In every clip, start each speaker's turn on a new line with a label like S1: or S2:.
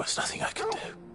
S1: There's nothing I can do.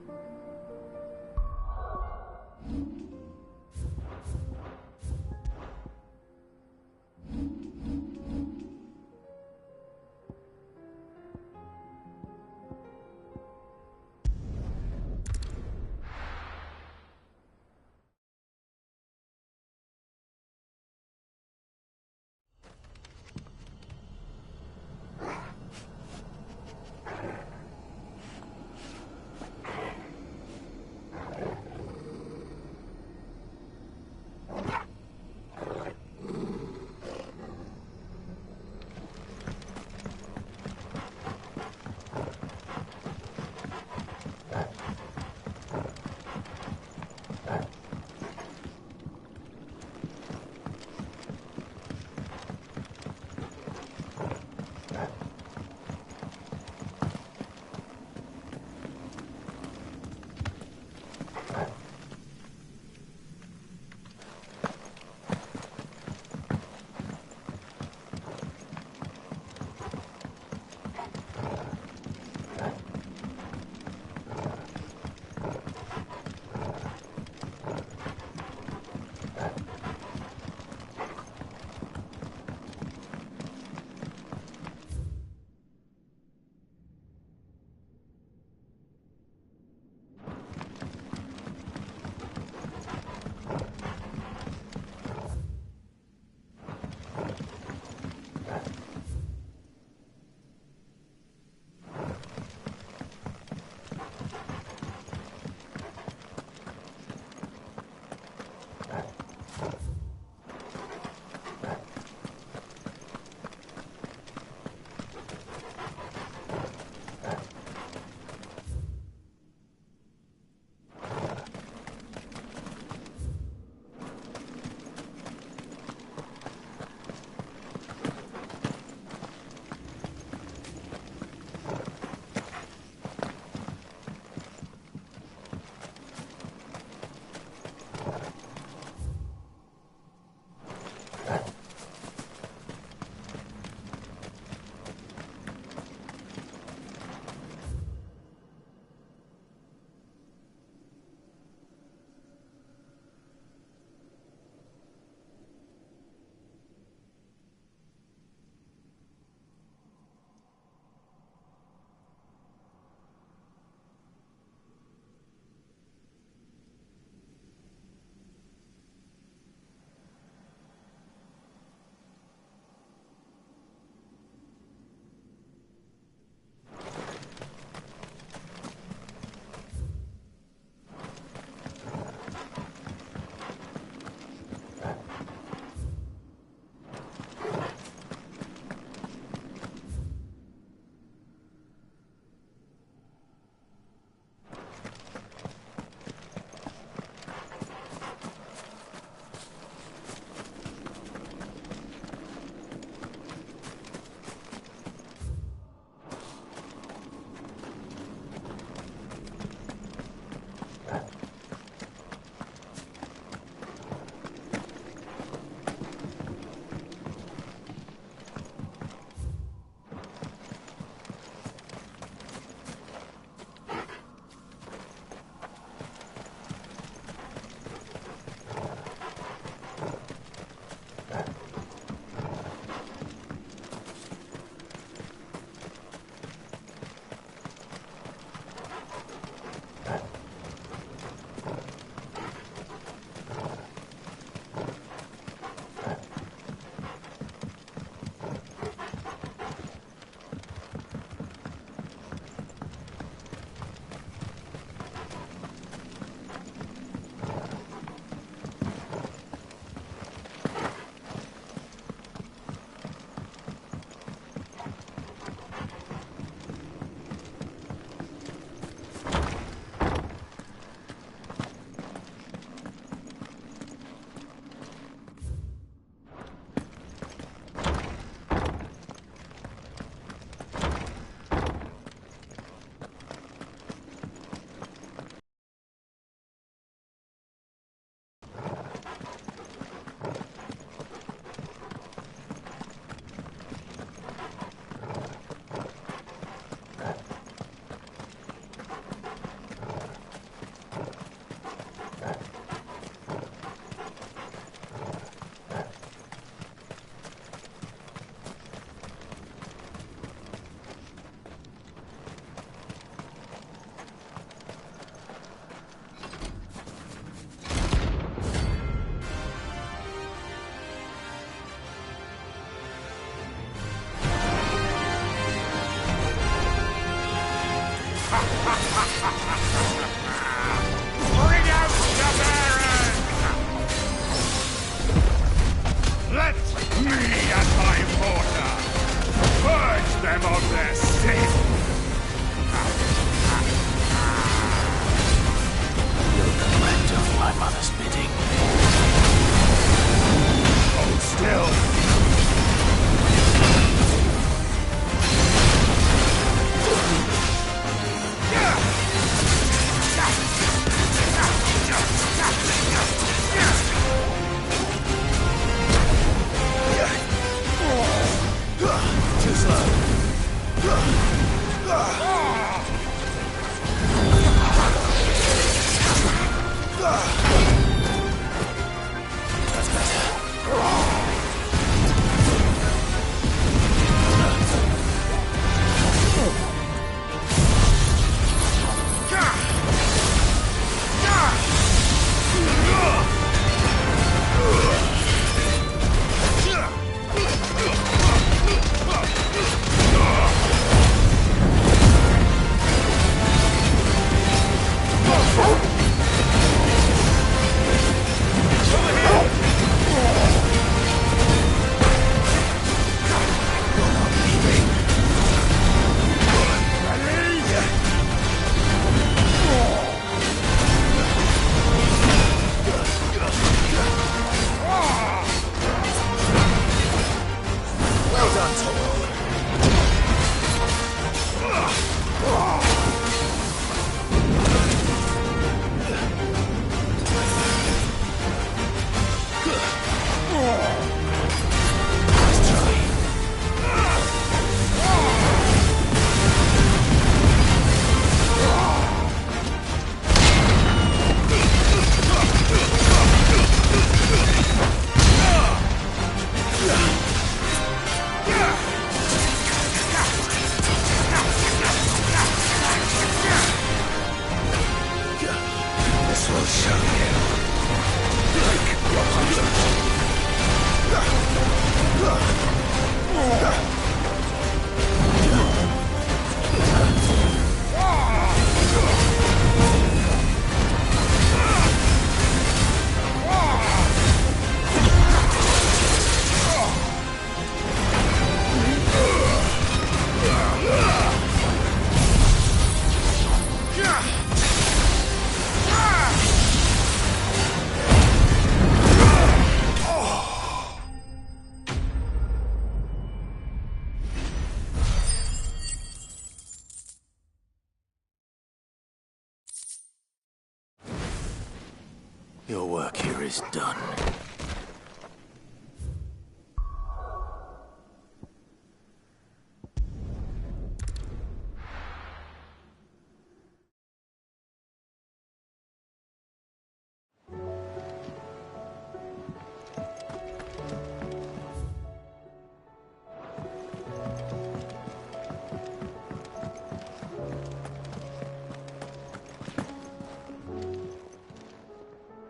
S1: Your work here is done.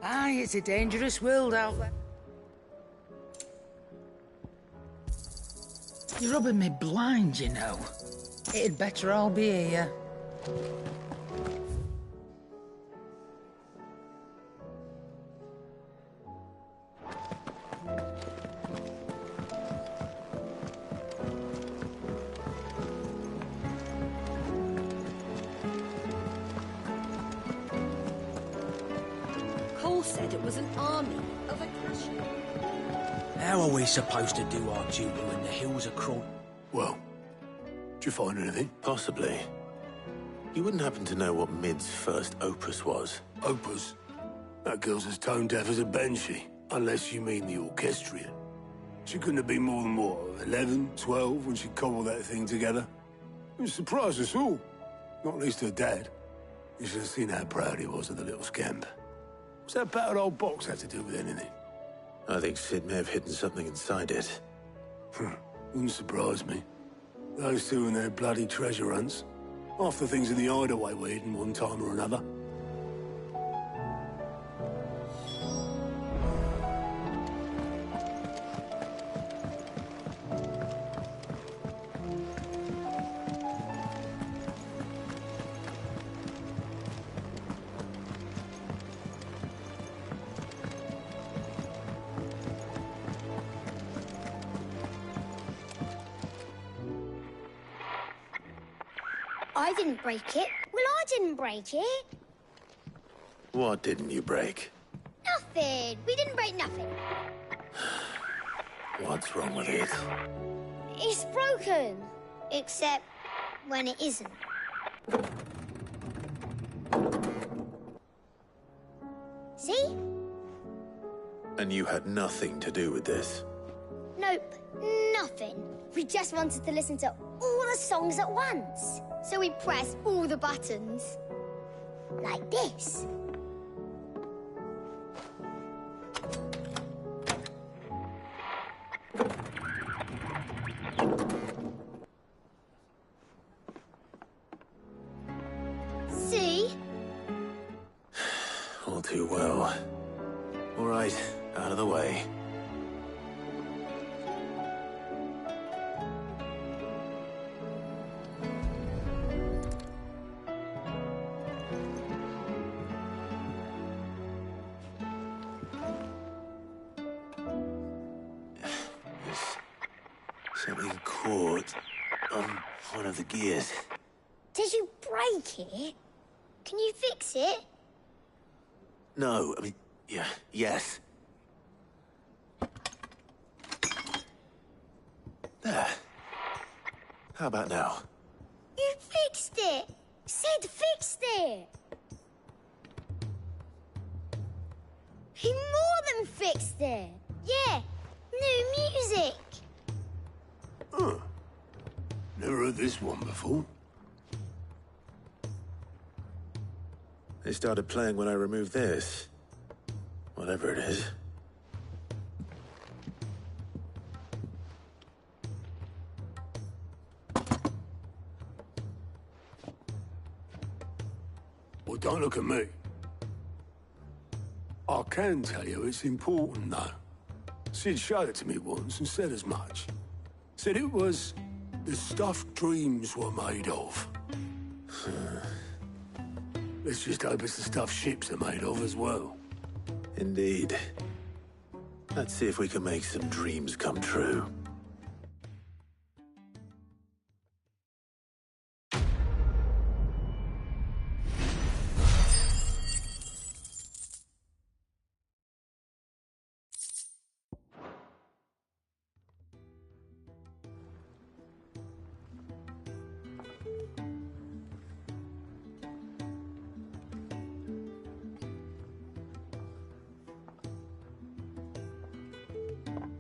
S2: Aye, it's a dangerous world out there. You're rubbing me blind, you know. It'd better all be here.
S3: Cole said it was an army of Acacia.
S4: How are we supposed to do our duty when the hills are crawling?
S5: Well, did you find anything?
S1: Possibly. You wouldn't happen to know what Mid's first opus was?
S5: Opus? That girl's as tone deaf as a banshee, unless you mean the orchestrion. She couldn't have been more than, what, 11, 12 when she cobbled that thing together? It surprised us all. Not least her dad. You should have seen how proud he was of the little scamp. What's that battered old box had to do with anything?
S1: I think Sid may have hidden something inside it.
S5: Wouldn't surprise me. Those two and their bloody treasure hunts. Half the things in the hideaway were hidden one time or another.
S6: I didn't break it. Well, I didn't break it.
S1: What didn't you break?
S6: Nothing. We didn't break nothing.
S1: What's wrong with it?
S6: It's broken. Except when it isn't. See?
S1: And you had nothing to do with this?
S6: Nope. Nothing. We just wanted to listen to all the songs at once. So we pressed all the buttons. Like this. See?
S1: All too well. All right, out of the way. Something caught on one of the gears.
S6: Did you break it? Can you fix it?
S1: No, I mean, yeah, yes. There. How about now?
S6: You fixed it! Sid fixed it! He more than fixed it! Yeah, new music!
S5: Huh. Never heard this one before.
S1: They started playing when I removed this. Whatever it is.
S5: Well, don't look at me. I can tell you it's important, though. Sid showed it to me once and said as much. Said it was the stuff dreams were made of. Let's just hope it's the stuff ships are made of as well.
S1: Indeed. Let's see if we can make some dreams come true.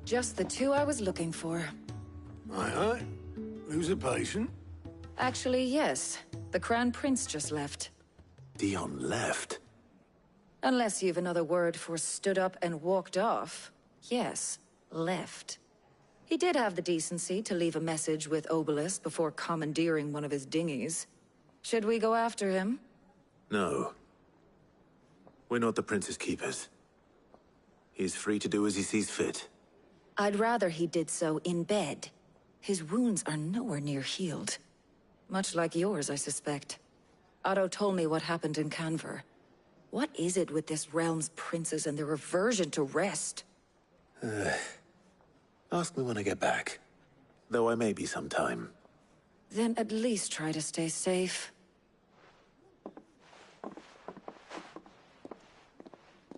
S7: Just the two I was looking for.
S5: Aye, aye. Who's a patient?
S7: Actually, yes. The Crown Prince just left.
S1: Dion left.
S7: Unless you've another word for stood up and walked off. Yes, left. He did have the decency to leave a message with Obelisk before commandeering one of his dinghies. Should we go after him?
S1: No. We're not the Prince's keepers. He's free to do as he sees fit.
S7: I'd rather he did so in bed. His wounds are nowhere near healed. Much like yours, I suspect. Otto told me what happened in Canver. What is it with this realm's princes and their aversion to rest?
S1: Ask me when I get back. Though I may be sometime.
S7: Then at least try to stay safe.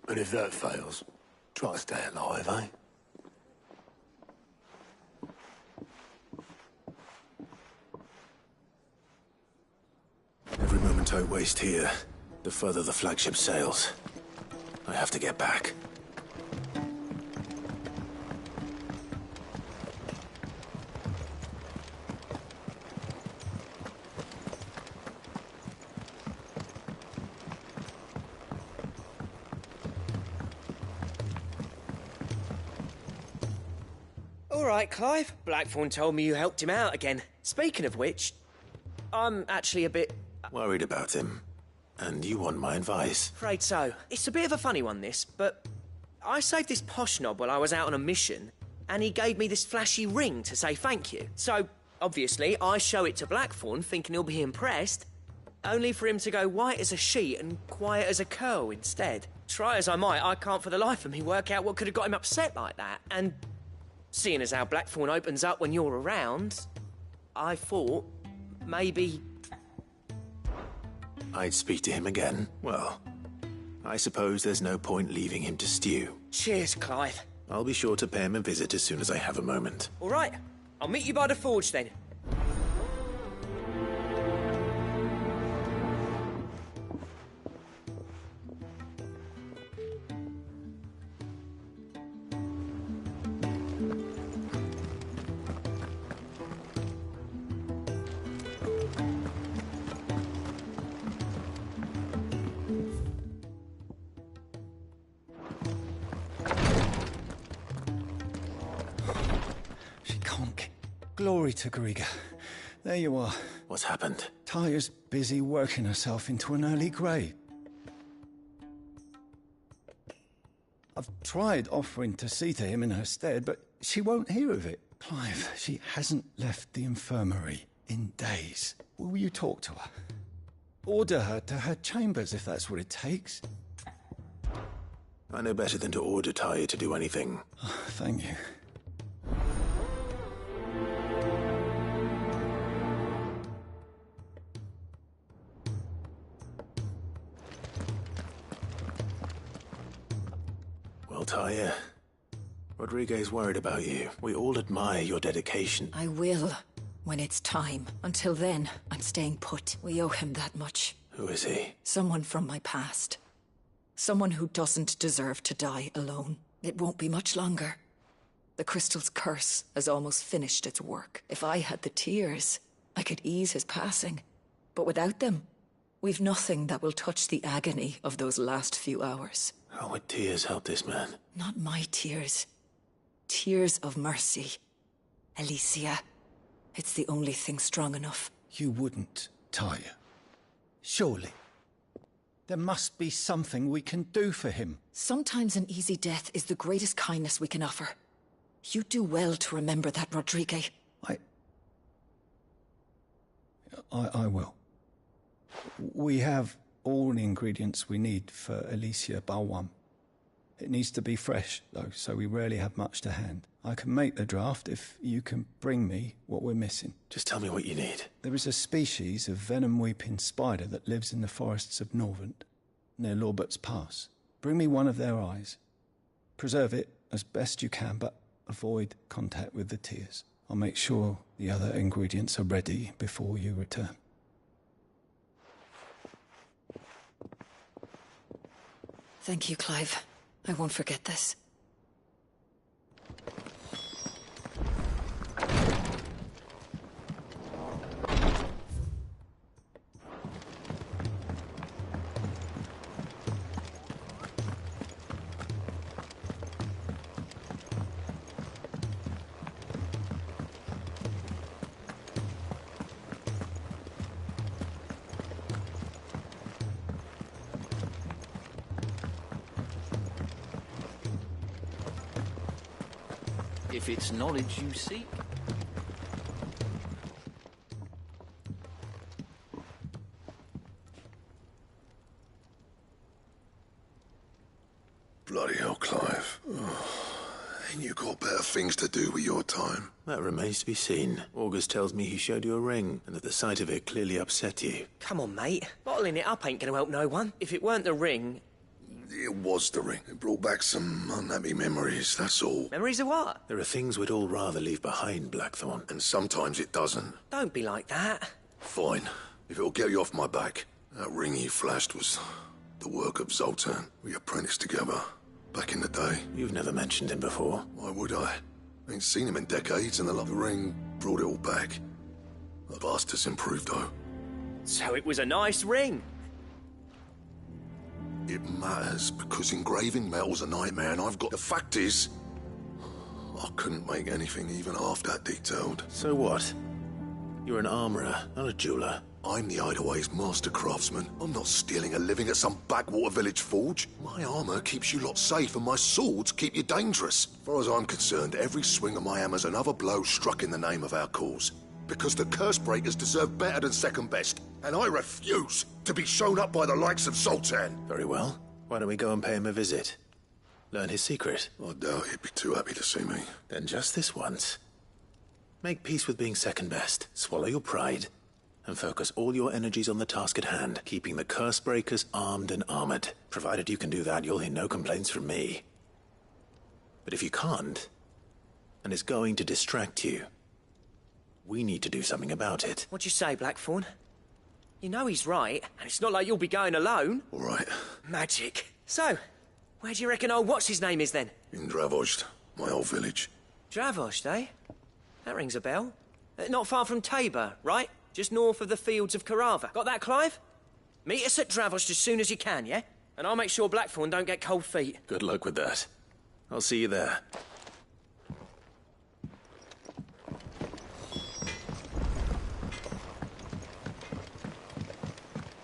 S5: And if that fails, try to stay alive, eh?
S1: Every moment I waste here, the further the flagship sails. I have to get back.
S8: All right, Clive. Blackthorn told me you helped him out again. Speaking of which, I'm actually a bit...
S1: Worried about him. And you want my advice?
S8: afraid so. It's a bit of a funny one, this, but I saved this posh knob while I was out on a mission, and he gave me this flashy ring to say thank you. So, obviously, I show it to Blackthorn, thinking he'll be impressed, only for him to go white as a sheet and quiet as a curl instead. Try as I might, I can't for the life of me work out what could have got him upset like that, and seeing as how Blackthorn opens up when you're around, I thought maybe...
S1: I'd speak to him again. Well, I suppose there's no point leaving him to stew.
S8: Cheers, Clive.
S1: I'll be sure to pay him a visit as soon as I have a moment.
S8: All right, I'll meet you by the forge then.
S9: Glory to Griga. There you are.
S1: What's happened?
S9: Tyre's busy working herself into an early grave. I've tried offering to see to him in her stead, but she won't hear of it. Clive, she hasn't left the infirmary in days. Will you talk to her? Order her to her chambers if that's what it takes.
S1: I know better than to order Tyre to do anything.
S9: Oh, thank you.
S1: Well, Tyre, Rodriguez worried about you. We all admire your dedication.
S7: I will. When it's time. Until then, I'm staying put. We owe him that much.
S1: Who is he?
S7: Someone from my past. Someone who doesn't deserve to die alone. It won't be much longer. The crystal's curse has almost finished its work. If I had the tears, I could ease his passing. But without them, we've nothing that will touch the agony of those last few hours.
S1: How would tears help this man?
S7: Not my tears. Tears of mercy. Alicia. It's the only thing strong enough.
S9: You wouldn't, Tyr. Surely. There must be something we can do for him.
S7: Sometimes an easy death is the greatest kindness we can offer. You do well to remember that, Rodrigue.
S9: I will. We have all the ingredients we need for Alicia Balwam. It needs to be fresh, though, so we rarely have much to hand. I can make the draft if you can bring me what we're missing.
S1: Just tell me what you need.
S9: There is a species of venom-weeping spider that lives in the forests of Norvent, near Lorbert's Pass. Bring me one of their eyes. Preserve it as best you can, but avoid contact with the tears. I'll make sure the other ingredients are ready before you return.
S7: Thank you, Clive. I won't forget this.
S4: If it's knowledge you seek.
S10: Bloody hell, Clive. Ain't you got better things to do with your time?
S1: That remains to be seen. August tells me he showed you a ring, and that the sight of it clearly upset you.
S8: Come on, mate. Bottling it up ain't gonna help no one. If it weren't the ring...
S10: It was the ring. It brought back some unhappy memories, that's all.
S8: Memories of what?
S1: There are things we'd all rather leave behind, Blackthorn.
S10: And sometimes it doesn't.
S8: Don't be like that.
S10: Fine. If it'll get you off my back. That ring you flashed was the work of Zoltan. We apprenticed together back in the day.
S1: You've never mentioned him before.
S10: Why would I? Ain't seen him in decades, and the love of the ring brought it all back. The past has improved, though.
S8: So it was a nice ring.
S10: It matters, because engraving metal's a nightmare, and I've got... The fact is, I couldn't make anything even half that detailed.
S1: So what? You're an armorer, not a jeweler.
S10: I'm the Hideaway's master craftsman. I'm not stealing a living at some backwater village forge. My armor keeps you lot safe, and my swords keep you dangerous. As far as I'm concerned, every swing of my hammer's another blow struck in the name of our cause. Because the Cursebreakers deserve better than second best, and I refuse to be shown up by the likes of Zoltan.
S1: Very well. Why don't we go and pay him a visit? Learn his secret.
S10: I doubt he'd be too happy to see me.
S1: Then just this once. Make peace with being second best, swallow your pride, and focus all your energies on the task at hand, keeping the Cursebreakers armed and armored. Provided you can do that, you'll hear no complaints from me. But if you can't, and it's going to distract you, we need to do something about it.
S8: What'd you say, Blackthorn? You know he's right, and it's not like you'll be going alone.
S10: All right.
S8: Magic. So, where do you reckon old what's-his-name is then?
S10: In Dravozd, my old village.
S8: Dravozd, eh? That rings a bell. Not far from Tabor, right? Just north of the fields of Carava. Got that, Clive? Meet us at Dravozd as soon as you can, yeah? And I'll make sure Blackthorn don't get cold feet.
S1: Good luck with that. I'll see you there.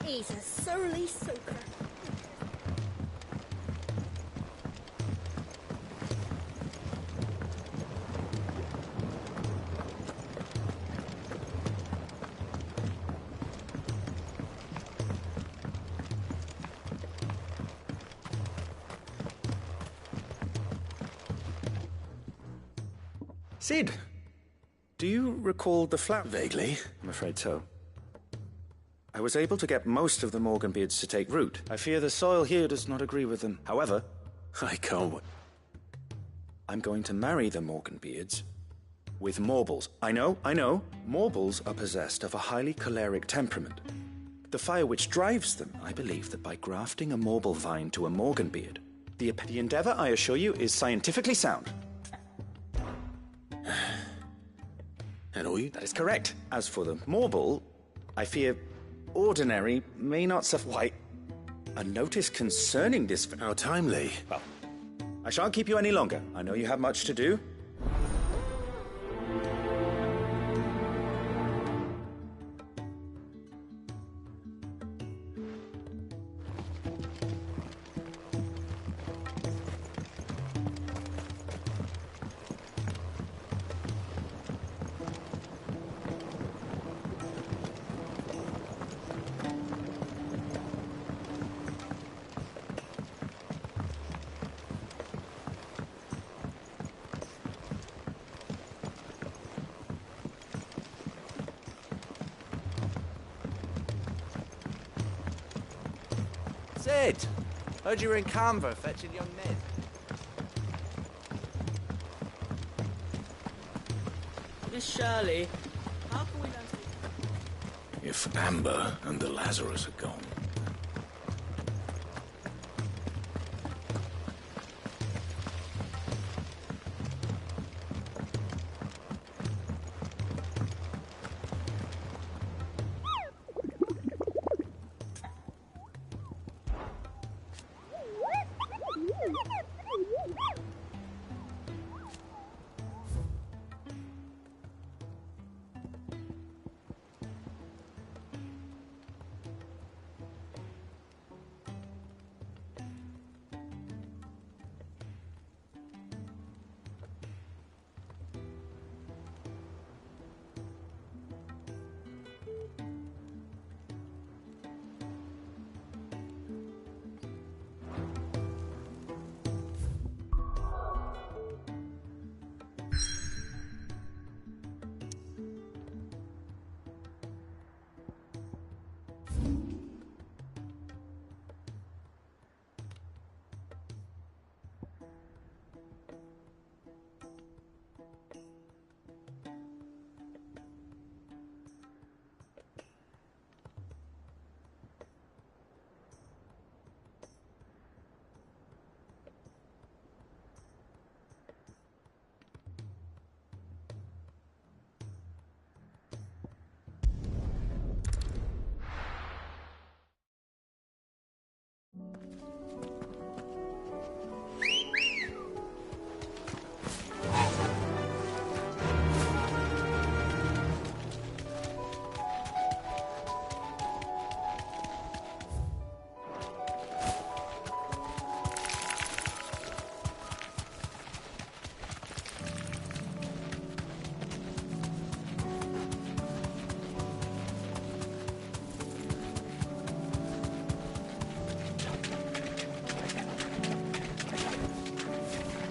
S3: He's a surly soaker.
S11: Cid, do you recall the flat?
S1: Vaguely.
S11: I'm afraid so. I was able to get most of the Morganbeards to take root. I fear the soil here does not agree with them. However,
S1: I can't...
S11: I'm going to marry the Morganbeards with Morbles. I know. Morbles are possessed of a highly choleric temperament. The fire which drives them, I believe that by grafting a Morble vine to a Morganbeard, the endeavor, I assure you, is scientifically sound.
S1: And all you...
S11: That is correct. As for the Morble, I fear ordinary may not suffice. Why, a notice concerning this...
S1: How timely.
S11: Well, I shan't keep you any longer. I know you have much to do.
S12: Sid! Heard you were in Canva fetching young Ned.
S8: Miss Shirley, how can we learn...
S13: If Amber and the Lazarus are gone.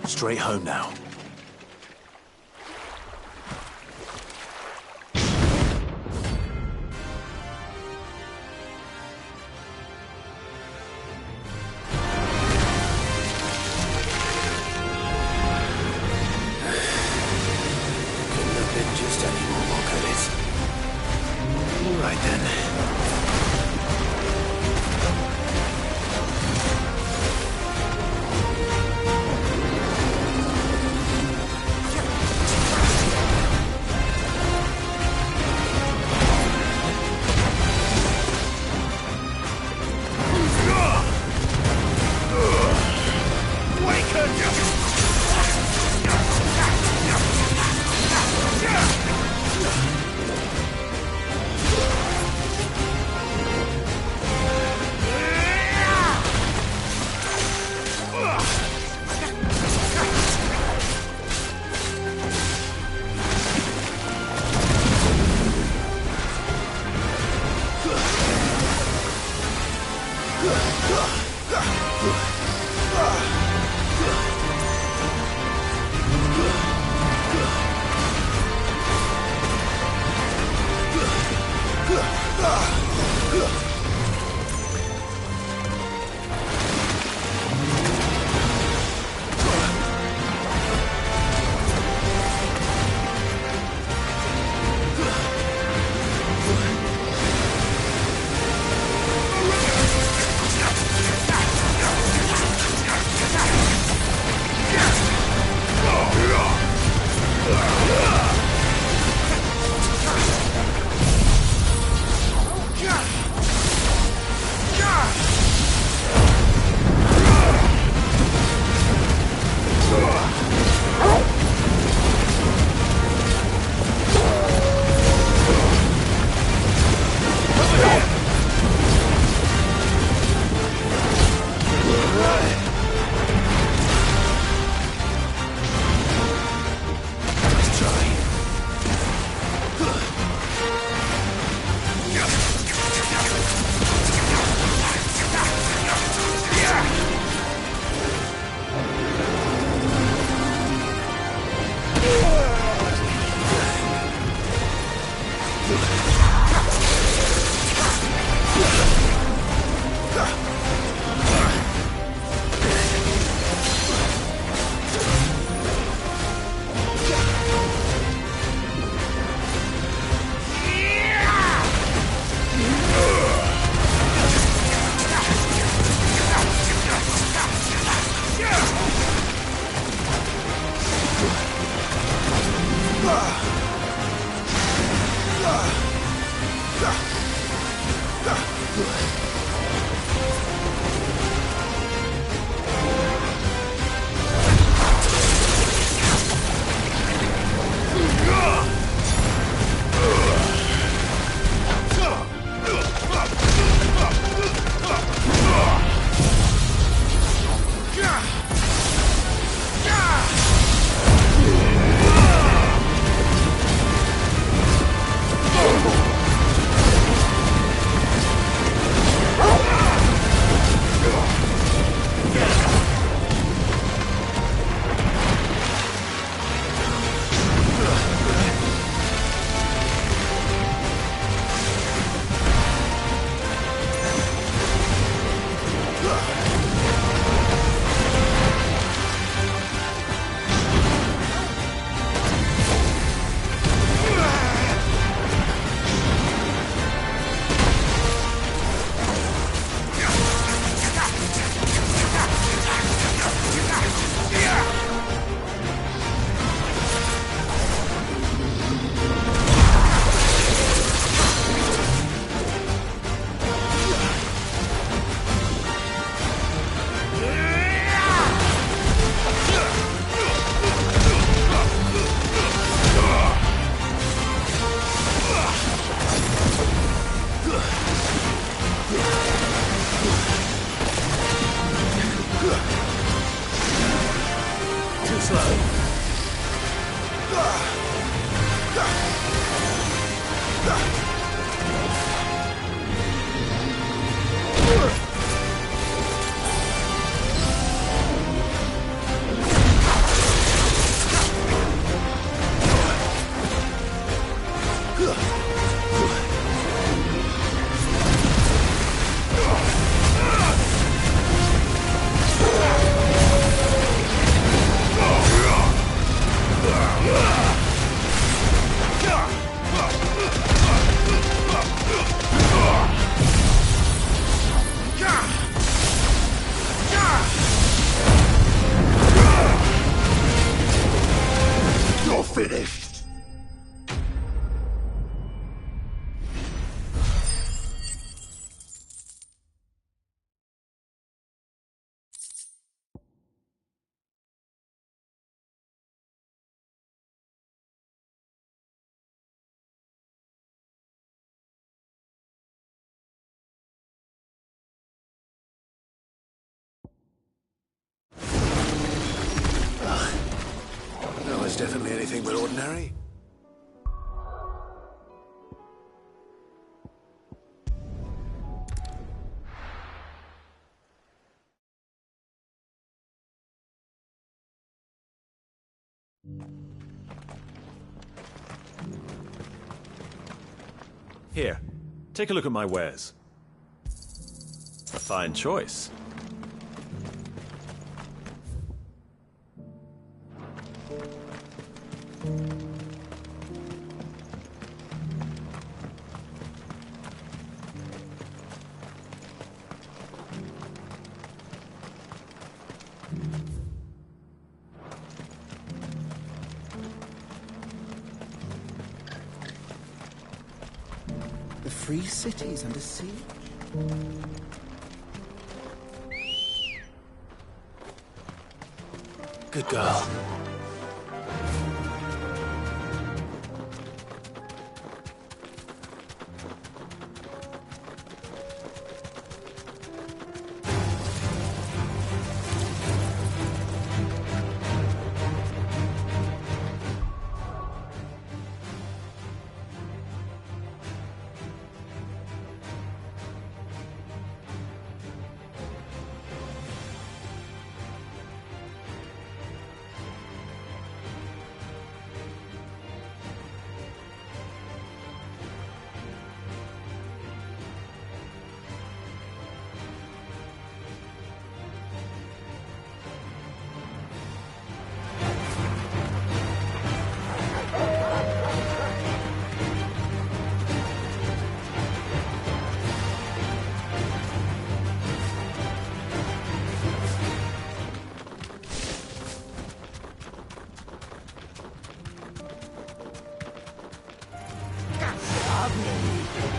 S1: Straight home now.
S13: Couldn't have been just any more, could it?
S1: All right then.
S10: Finished.
S1: No, it's definitely anything but ordinary.
S14: Here, take a look at my wares. A fine choice.
S15: The free cities under siege?
S1: Good girl.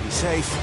S12: Be safe.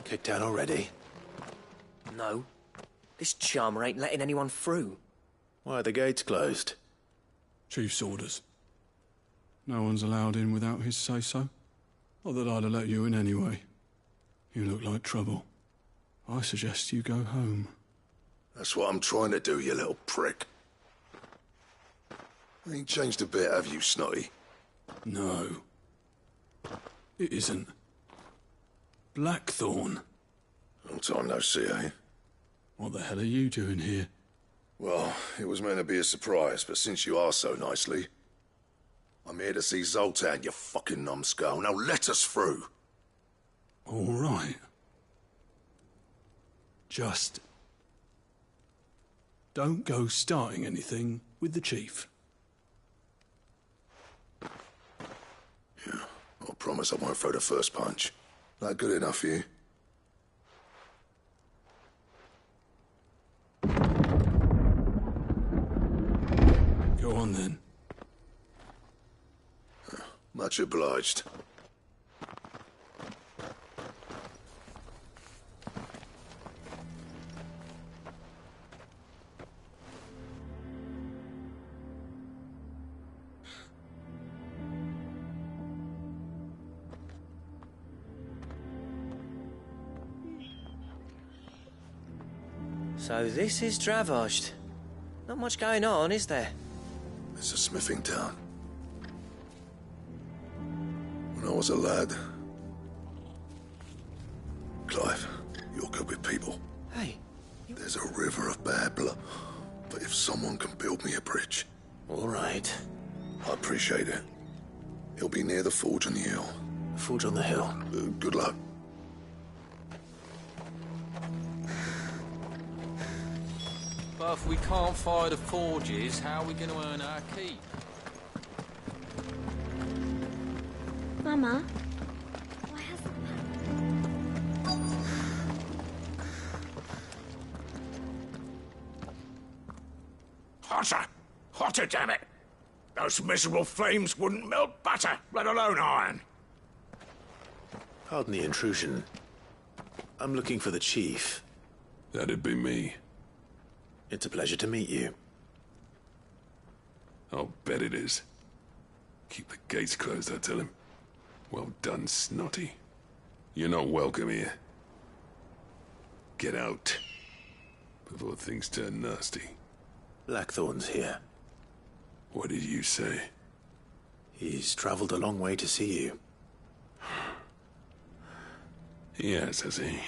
S1: Kicked out already?
S8: No. This charmer ain't letting anyone through.
S1: Why are the gates closed?
S16: Chief's orders. No one's allowed in without his say-so. Not that I'd have let you in anyway. You look like trouble. I suggest you go home.
S10: That's what I'm trying to do, you little prick. Ain't changed a bit, have you, Snotty?
S16: No. It isn't. Blackthorn.
S10: Long time no see, eh?
S16: What the hell are you doing here?
S10: Well, it was meant to be a surprise, but since you asked so nicely, I'm here to see Zoltan, you fucking numbskull. Now let us through.
S16: All right. Just don't go starting anything with the chief.
S10: Yeah, I promise I won't throw the first punch. That good enough for you?
S16: Go on then.
S10: Much obliged.
S8: So this is Dravosht. Not much going on, is there?
S10: It's a smithing town. When I was a lad... Clive, you're good with people.
S8: Hey.
S10: There's a river of bad blood. But if someone can build me a bridge...
S1: All right.
S10: I appreciate it. It'll be near the forge on the hill.
S1: Forge on the hill?
S10: Good luck.
S17: But if we can't fire the forges, how are we going to earn our keep?
S6: Mama,
S18: Hotter! Hotter, damn it! Those miserable flames wouldn't melt butter, let alone iron.
S1: Pardon the intrusion. I'm looking for the chief.
S16: That'd be me.
S1: It's a pleasure to meet you.
S16: I'll bet it is. Keep the gates closed, I tell him. Well done, Snotty. You're not welcome here. Get out. Before things turn nasty.
S1: Blackthorn's here.
S16: What did you say?
S1: He's traveled a long way to see you.
S16: Yes, has he?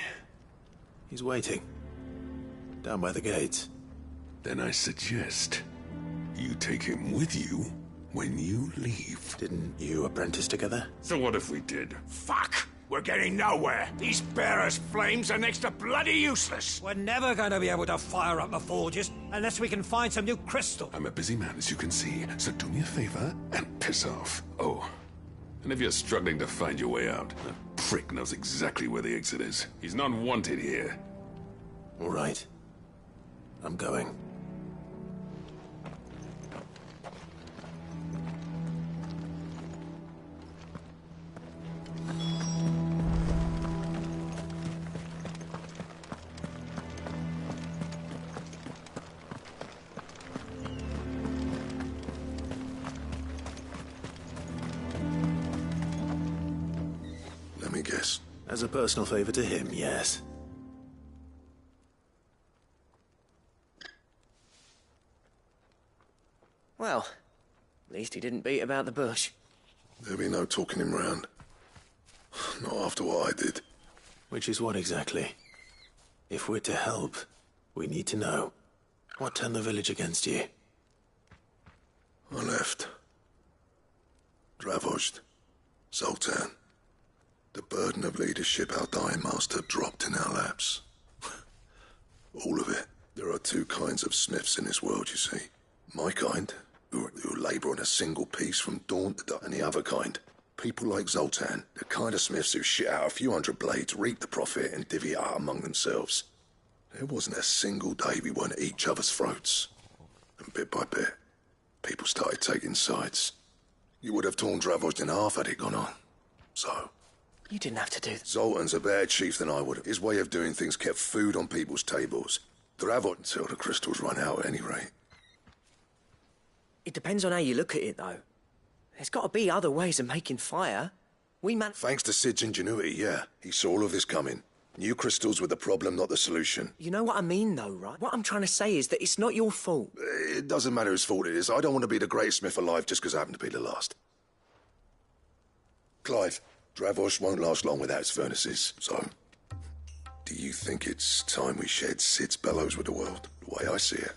S1: He's waiting. Down by the gates.
S16: Then I suggest you take him with you when you leave.
S1: Didn't you apprentice together?
S16: So what if we did?
S18: Fuck! We're getting nowhere. These bearers' flames are next to bloody useless.
S4: We're never going to be able to fire up the forges unless we can find some new crystal.
S16: I'm a busy man, as you can see, so do me a favor and piss off. Oh, and if you're struggling to find your way out, that prick knows exactly where the exit is. He's not wanted here.
S1: All right. I'm going.
S10: Let me guess.
S1: As a personal favor to him, yes.
S8: Well, at least he didn't beat about the bush.
S10: There'll be no talking him round. Not after what I did.
S1: Which is what exactly? If we're to help, we need to know. What turned the village against you?
S10: I left. Dravozd. Zoltan. The burden of leadership our dying master dropped in our laps. All of it. There are two kinds of smiths in this world, you see. My kind, who labour on a single piece from dawn to dark, and the other kind. People like Zoltan, the kind of smiths who shit out a few hundred blades, reap the profit, and divvy it out among themselves. There wasn't a single day we weren't at each other's throats. And bit by bit, people started taking sides. You would have torn Dravozd in half had it gone on. So...
S8: You didn't have to do that.
S10: Zoltan's a better chief than I would have. His way of doing things kept food on people's tables. Dravozd until the crystals run out at any rate.
S8: It depends on how you look at it, though. There's got to be other ways of making fire.
S10: Thanks to Sid's ingenuity, yeah. He saw all of this coming. New crystals were the problem, not the solution.
S8: You know what I mean, though, right? What I'm trying to say is that it's not your fault.
S10: It doesn't matter whose fault it is. I don't want to be the greatest smith alive just because I happen to be the last. Clive, Dravozd won't last long without its furnaces, so... Do you think it's time we shared Sid's bellows with the world, the way I see it?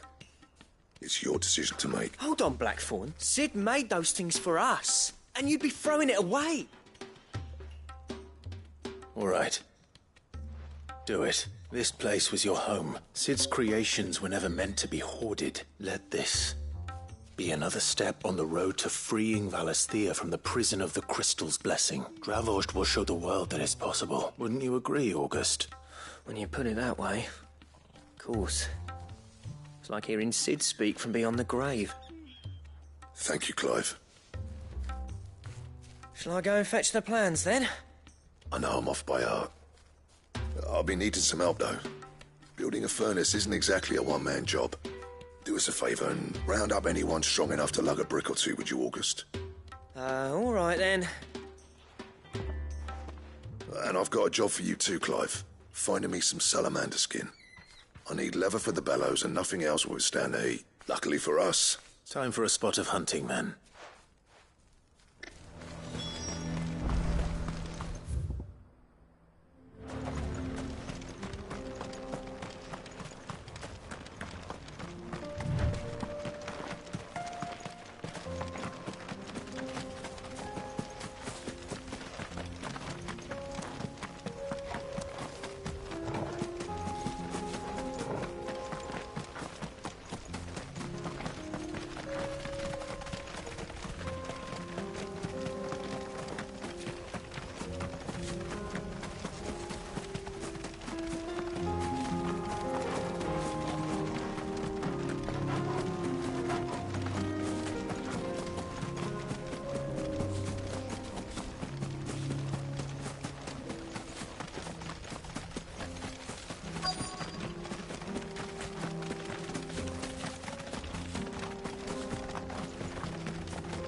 S10: It's your decision to make.
S8: Hold on, Blackthorn. Sid made those things for us, and you'd be throwing it away.
S1: All right. Do it. This place was your home. Sid's creations were never meant to be hoarded. Let this be another step on the road to freeing Valisthea from the prison of the Crystal's blessing. Dravozd will show the world that it's possible. Wouldn't you agree, August?
S8: When you put it that way, of course. It's like hearing Sid speak from beyond the grave.
S10: Thank you, Clive.
S8: Shall I go and fetch the plans, then?
S10: I know I'm off by heart. I'll be needing some help, though. Building a furnace isn't exactly a one-man job. Do us a favour and round up anyone strong enough to lug a brick or two, would you, August?
S8: All right, then.
S10: And I've got a job for you too, Clive. Finding me some salamander skin. I need leather for the bellows and nothing else will withstand the heat. Luckily for us.
S1: Time for a spot of hunting, men.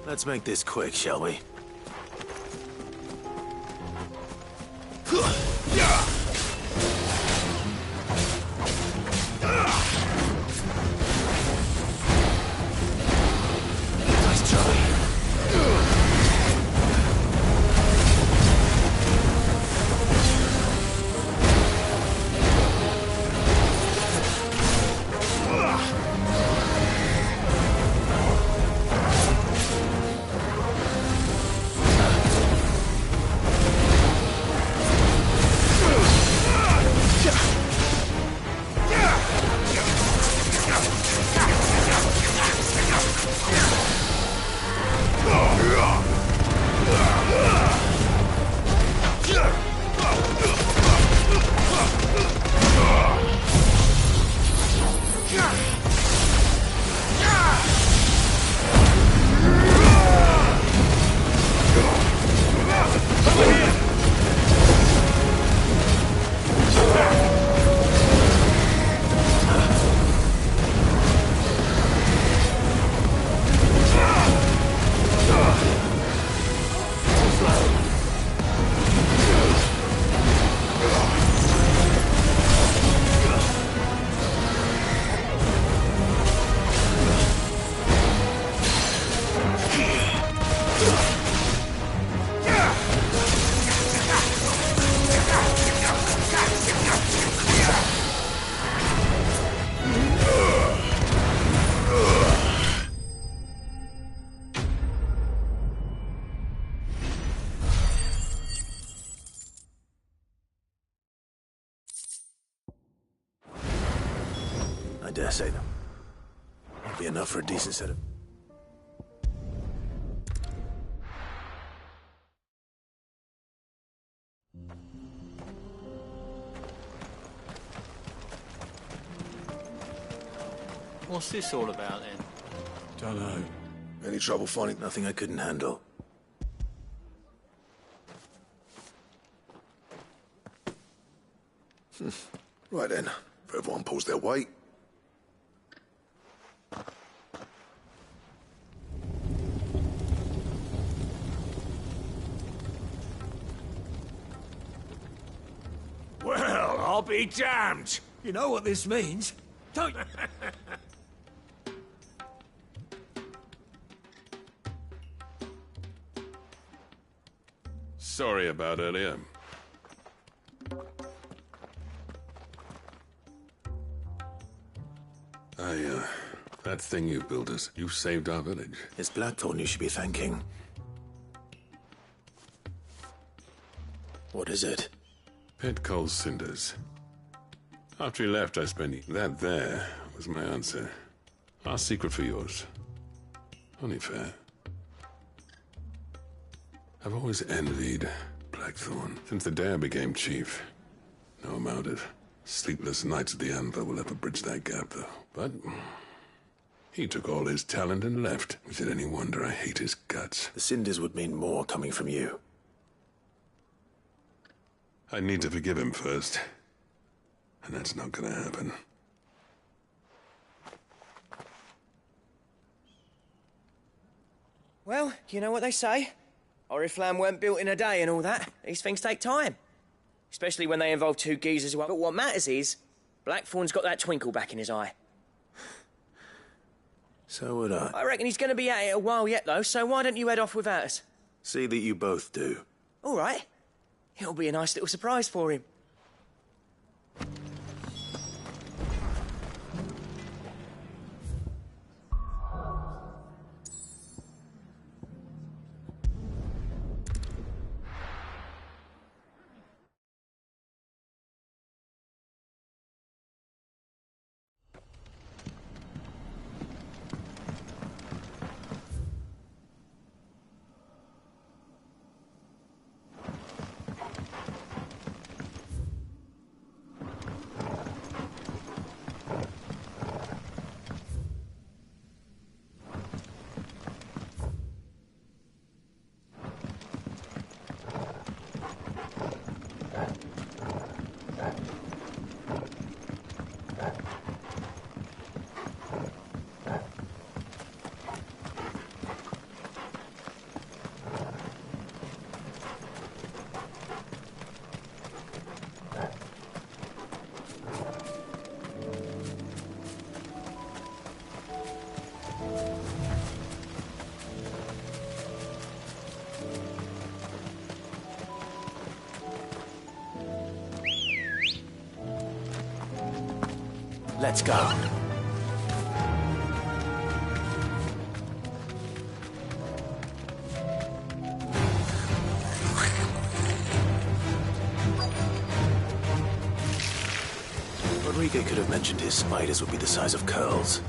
S1: Let's make this quick, shall we? Nice try. I dare say them. Be enough for a decent set of...
S17: What's this all about then?
S10: Don't know. Any trouble finding...
S1: Nothing I couldn't handle.
S10: Right then. If everyone pulls their weight.
S18: Well, I'll be damned.
S4: You know what this means? Don't...
S16: Sorry about earlier. That thing you built us, you saved our village.
S1: It's Blackthorn you should be thanking. What is it?
S16: Pet Cole's cinders. After he left, I spent... That there was my answer. Our secret for yours. Only fair. I've always envied Blackthorn since the day I became chief. No amount of sleepless nights at the Anvil will ever bridge that gap, though. But he took all his talent and left. Is it any wonder I hate his guts?
S1: The cinders would mean more coming from you.
S16: I need to forgive him first. And that's not gonna happen.
S8: Well, you know what they say. Oriflamme weren't built in a day and all that. These things take time. Especially when they involve two geezers who are... But what matters is, Blackthorn's got that twinkle back in his eye.
S1: So would I.
S8: I reckon he's going to be at it a while yet, though, so why don't you head off without us?
S1: See that you both do.
S8: All right. It'll be a nice little surprise for him.
S1: Let's go. Rodrigo could have mentioned his spiders would be the size of curls.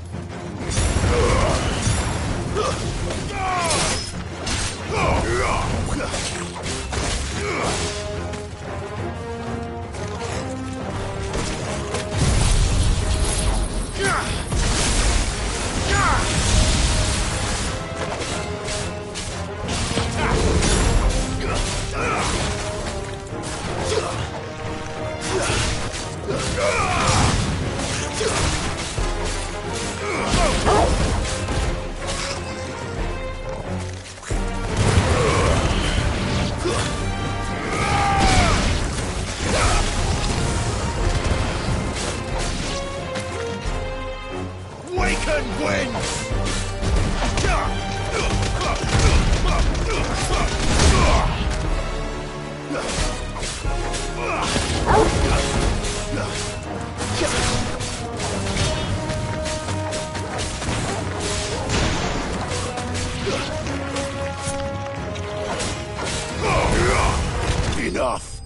S10: Enough!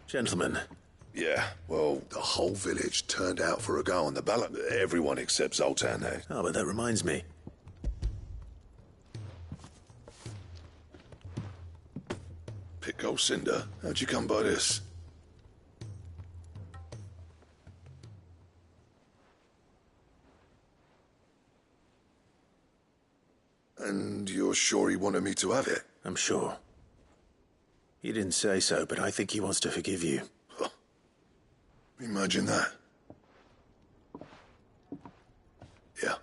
S1: Gentlemen.
S10: Yeah, well, the whole village turned out for a go on the ballot. Everyone except Zoltan, eh?
S1: Oh, but that reminds me.
S10: Pick Gold Cinder? How'd you come by this? And you're sure he wanted me to have it?
S1: I'm sure. He didn't say so, but I think he wants to forgive you.
S10: Huh. Imagine that. Yeah.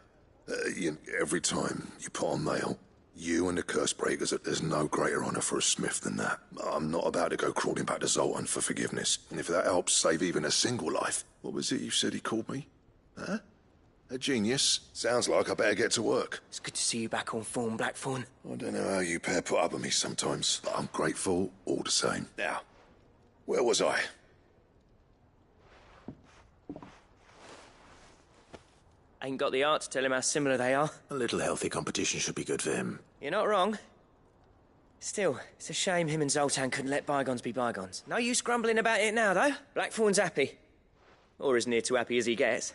S10: Every time you put on mail, you and the Cursebreakers, there's no greater honor for a smith than that. I'm not about to go crawling back to Zoltan for forgiveness. And if that helps save even a single life, what was it you said he called me? Huh? A genius? Sounds like I better get to work.
S8: It's good to see you back on form, Blackthorn.
S10: I don't know how you pair put up with me sometimes, but I'm grateful all the same. Now, where was I?
S8: Ain't got the art to tell him how similar they are.
S1: A little healthy competition should be good for him.
S8: You're not wrong. Still, it's a shame him and Zoltan couldn't let bygones be bygones. No use grumbling about it now, though. Blackthorn's happy. Or as near to happy as he gets.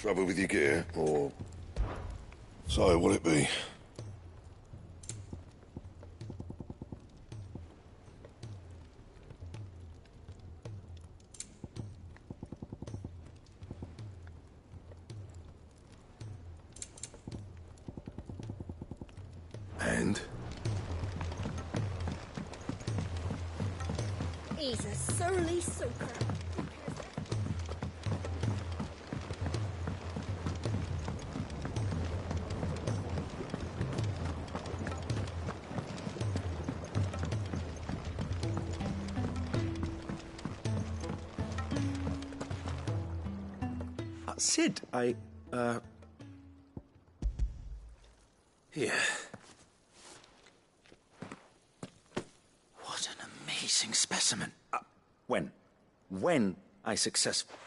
S10: Trouble with your gear, or... So, will it be? And?
S3: He's a surly soaker.
S11: Sid,
S1: Here.
S11: What an amazing specimen. When I successfully...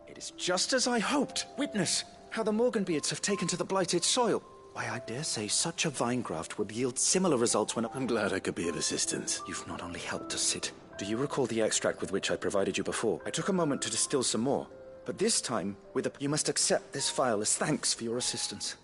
S11: It is just as I hoped. Witness how the Morganbeards have taken to the blighted soil. Why, I dare say such a vine graft would yield similar results when...
S1: I'm glad I could be of assistance.
S11: You've not only helped us, Sid. Do you recall the extract with which I provided you before? I took a moment to distill some more, but this time with a... You must accept this file as thanks for your assistance.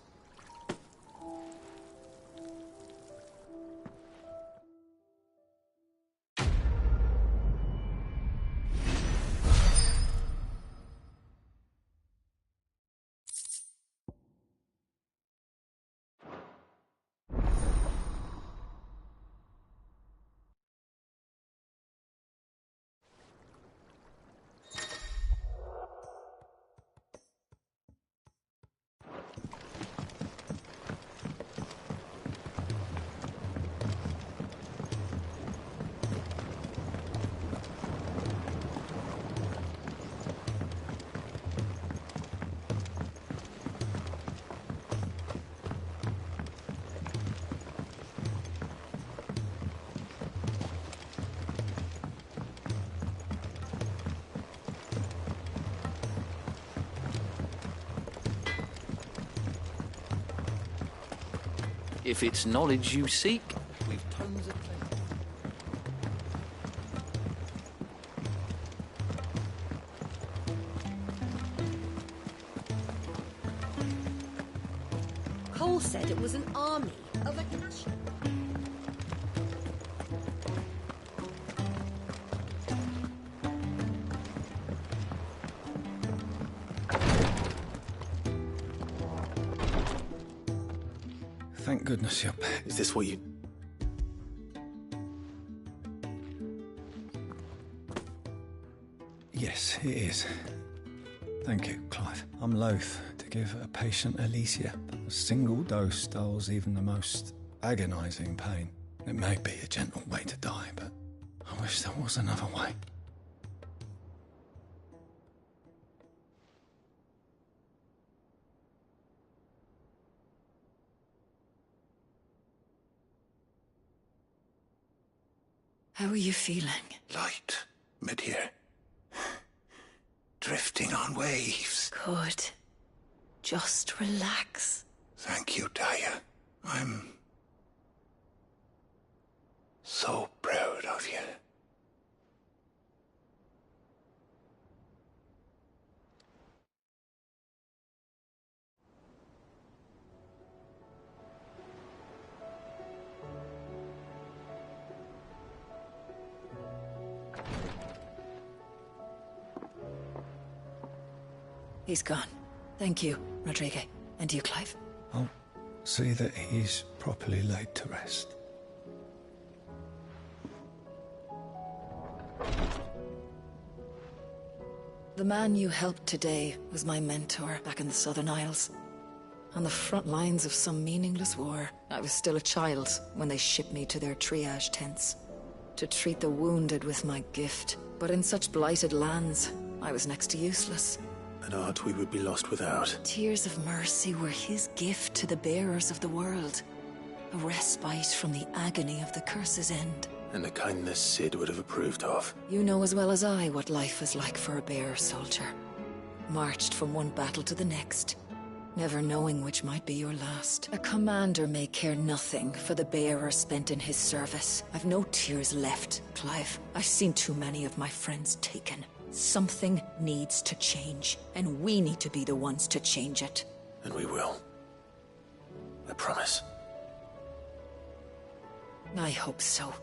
S17: If it's knowledge you seek, we've tons of plenty.
S3: Cole said it was an army of Akasha.
S9: thank goodness you're back.
S1: Is this what you...
S9: Yes, it is. Thank you, Clive. I'm loath to give a patient Alicia, but a single dose dulls even the most agonizing pain. It may be a gentle way to die, but I wish there was another way.
S7: How are you feeling?
S18: Light. Mid-here. Drifting on waves.
S7: Good. Just relax.
S18: Thank you, Daya. I'm so proud of you.
S7: He's gone. Thank you, Rodrigo. And you, Clive.
S9: I'll see that he's properly laid to rest.
S7: The man you helped today was my mentor back in the Southern Isles. On the front lines of some meaningless war. I was still a child when they shipped me to their triage tents. To treat the wounded with my gift. But in such blighted lands, I was next to useless.
S1: An art we would be lost without.
S7: Tears of mercy were his gift to the bearers of the world. A respite from the agony of the curse's end.
S1: And a kindness Sid would have approved of.
S7: You know as well as I what life is like for a bearer soldier. Marched from one battle to the next, never knowing which might be your last. A commander may care nothing for the bearer spent in his service. I've no tears left, Clive. I've seen too many of my friends taken. Something needs to change, and we need to be the ones to change it.
S1: And we will. I promise.
S7: I hope so.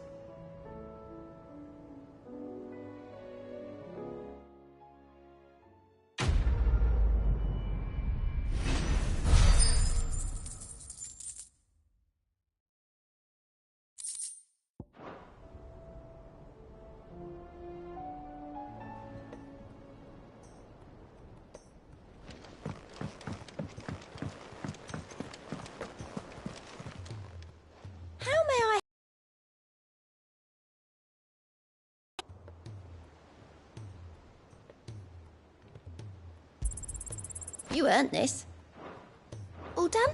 S3: You earned this. All done?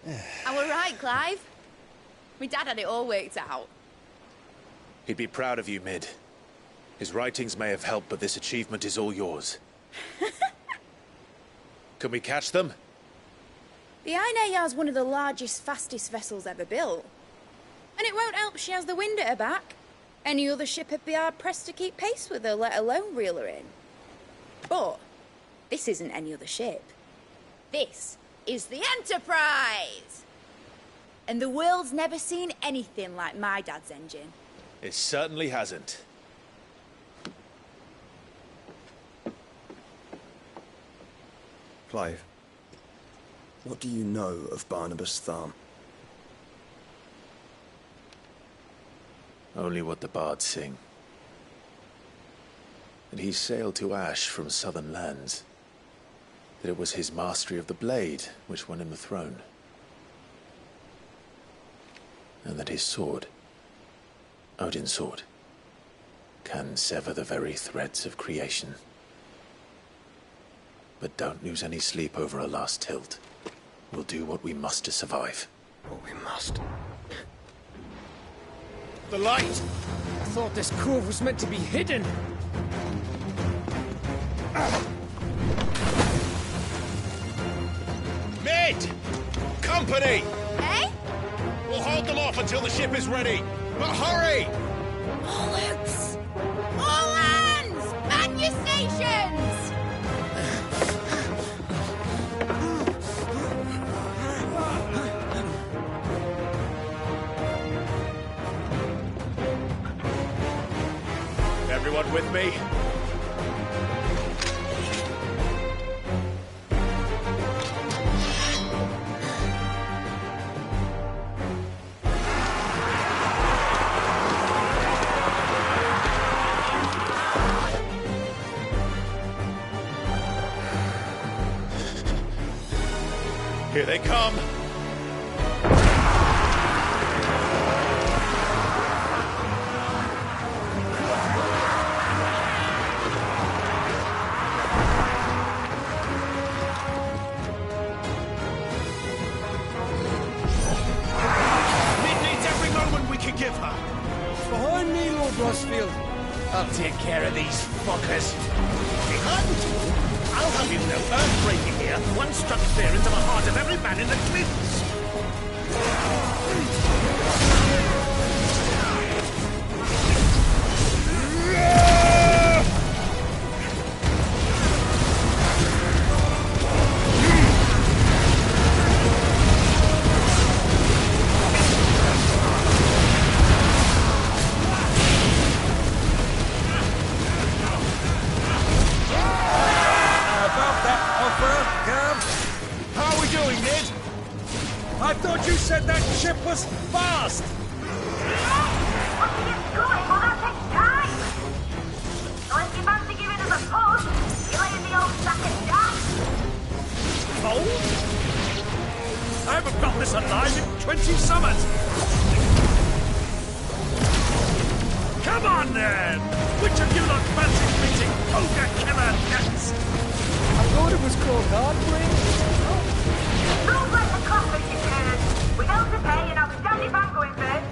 S19: I were right, Clive. My dad had it all worked out.
S1: He'd be proud of you, Mid. His writings may have helped, but this achievement is all yours. Can we catch them?
S19: The Ainayar's one of the largest, fastest vessels ever built. And it won't help she has the wind at her back. Any other ship would be hard-pressed to keep pace with her, let alone reel her in. But this isn't any other ship. This is the Enterprise! And the world's never seen anything like my dad's engine.
S1: It certainly hasn't.
S20: Clive, what do you know of Barnabas Tharm?
S1: Only what the bards sing. That he sailed to Ash from southern lands. That it was his mastery of the blade which won him the throne. And that his sword, Odin's sword, can sever the very threads of creation. But don't lose any sleep over a last tilt. We'll do what we must to survive.
S20: What we must.
S1: The light!
S21: I thought this cove was meant to be hidden.
S1: Mid! Company!
S19: Eh?
S1: We'll hold them off until the ship is ready. But hurry!
S19: All hands! All hands! Man your stations!
S1: Everyone with me? Here they come! Give her.
S21: Behind me, Lord Rosfield. I'll take care of these fuckers.
S18: Behind you? I'll have you know, earthbreaking here. One struck fear into the heart of every man in the cliffs.
S21: I thought you said that ship was fast!
S22: But to get going, well, that takes time! So if you fancy giving us a push, you lay in the old sack of jam.
S18: Cold? I haven't felt this alive in 20 summers! Come on, then! Which of you lot fancies meeting Ogre Killer next?
S21: I thought it was called Heartbreak.
S22: Don't let the coffee get turned. We don't to pay and I'll stand if I'm going first.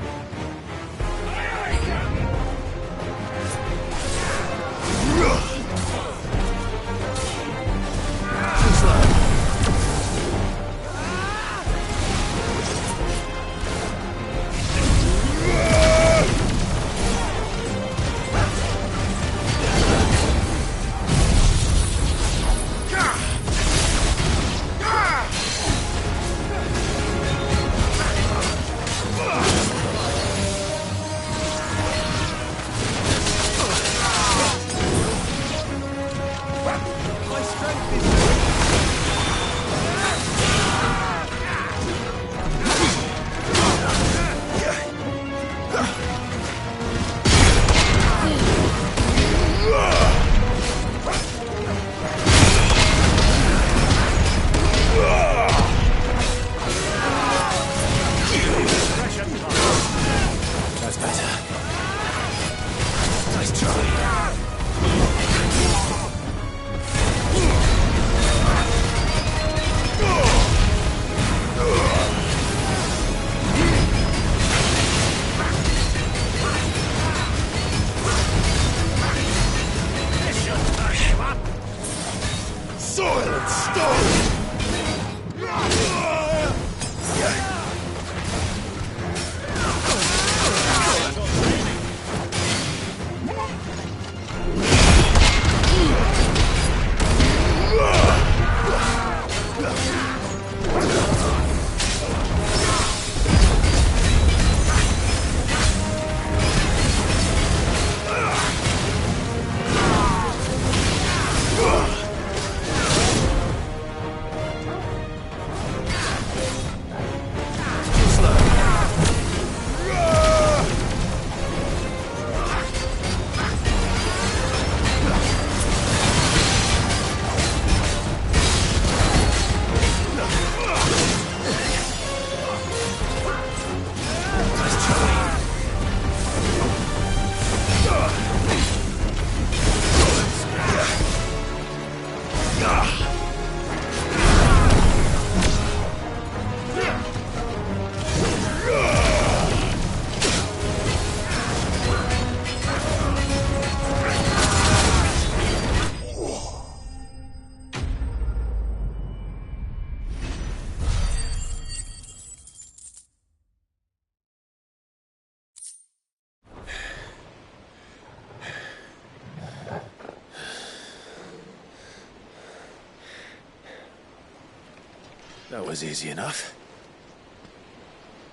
S1: That was easy enough.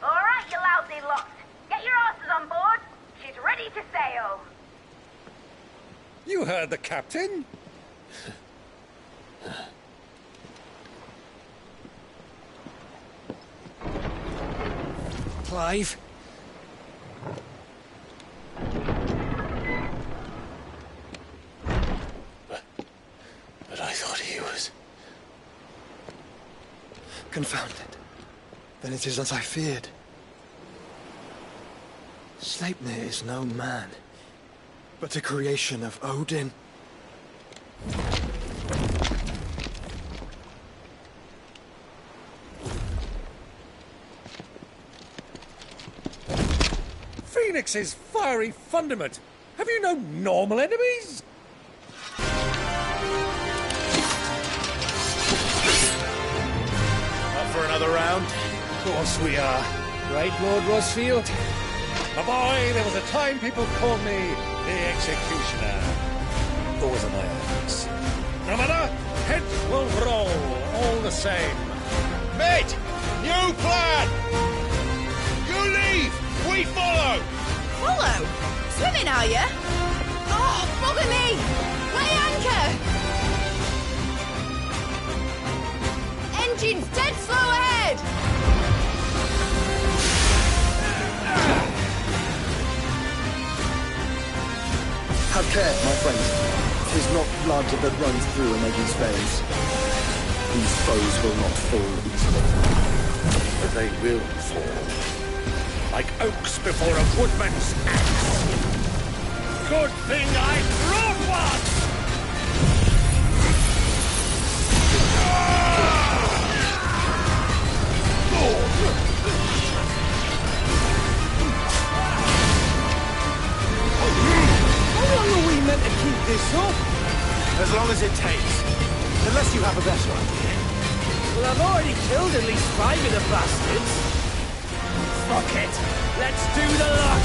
S22: All right, you lousy lot. Get your asses on board. She's ready to sail.
S2: You heard the captain.
S4: Clive?
S1: But I thought he was...
S20: Confounded. Then it is as I feared. Sleipnir is no man, but a creation of Odin.
S2: Phoenix's fiery fundament. Have you no normal enemies?
S14: Up for another round?
S2: Of course we are. Right, Lord Rosfield? My boy, there was a time people called me the Executioner. Those are my hands. No matter, heads will roll all the same.
S18: Mate! New plan! You leave! We follow!
S19: Follow? Swimming, are you? Oh, bugger me! Weigh anchor! Engine's dead slow ahead!
S20: Have care, my friends. 'Tis not blood that runs through a Maggie's veins. These foes will not fall easily.
S2: But they will fall. Like oaks before a woodman's axe. Good thing I brought one!
S21: How long are we meant to keep this up? As long as it takes. Unless you have a better idea. Well, I've already killed at least 5 of the bastards. Fuck it. Let's do the lot.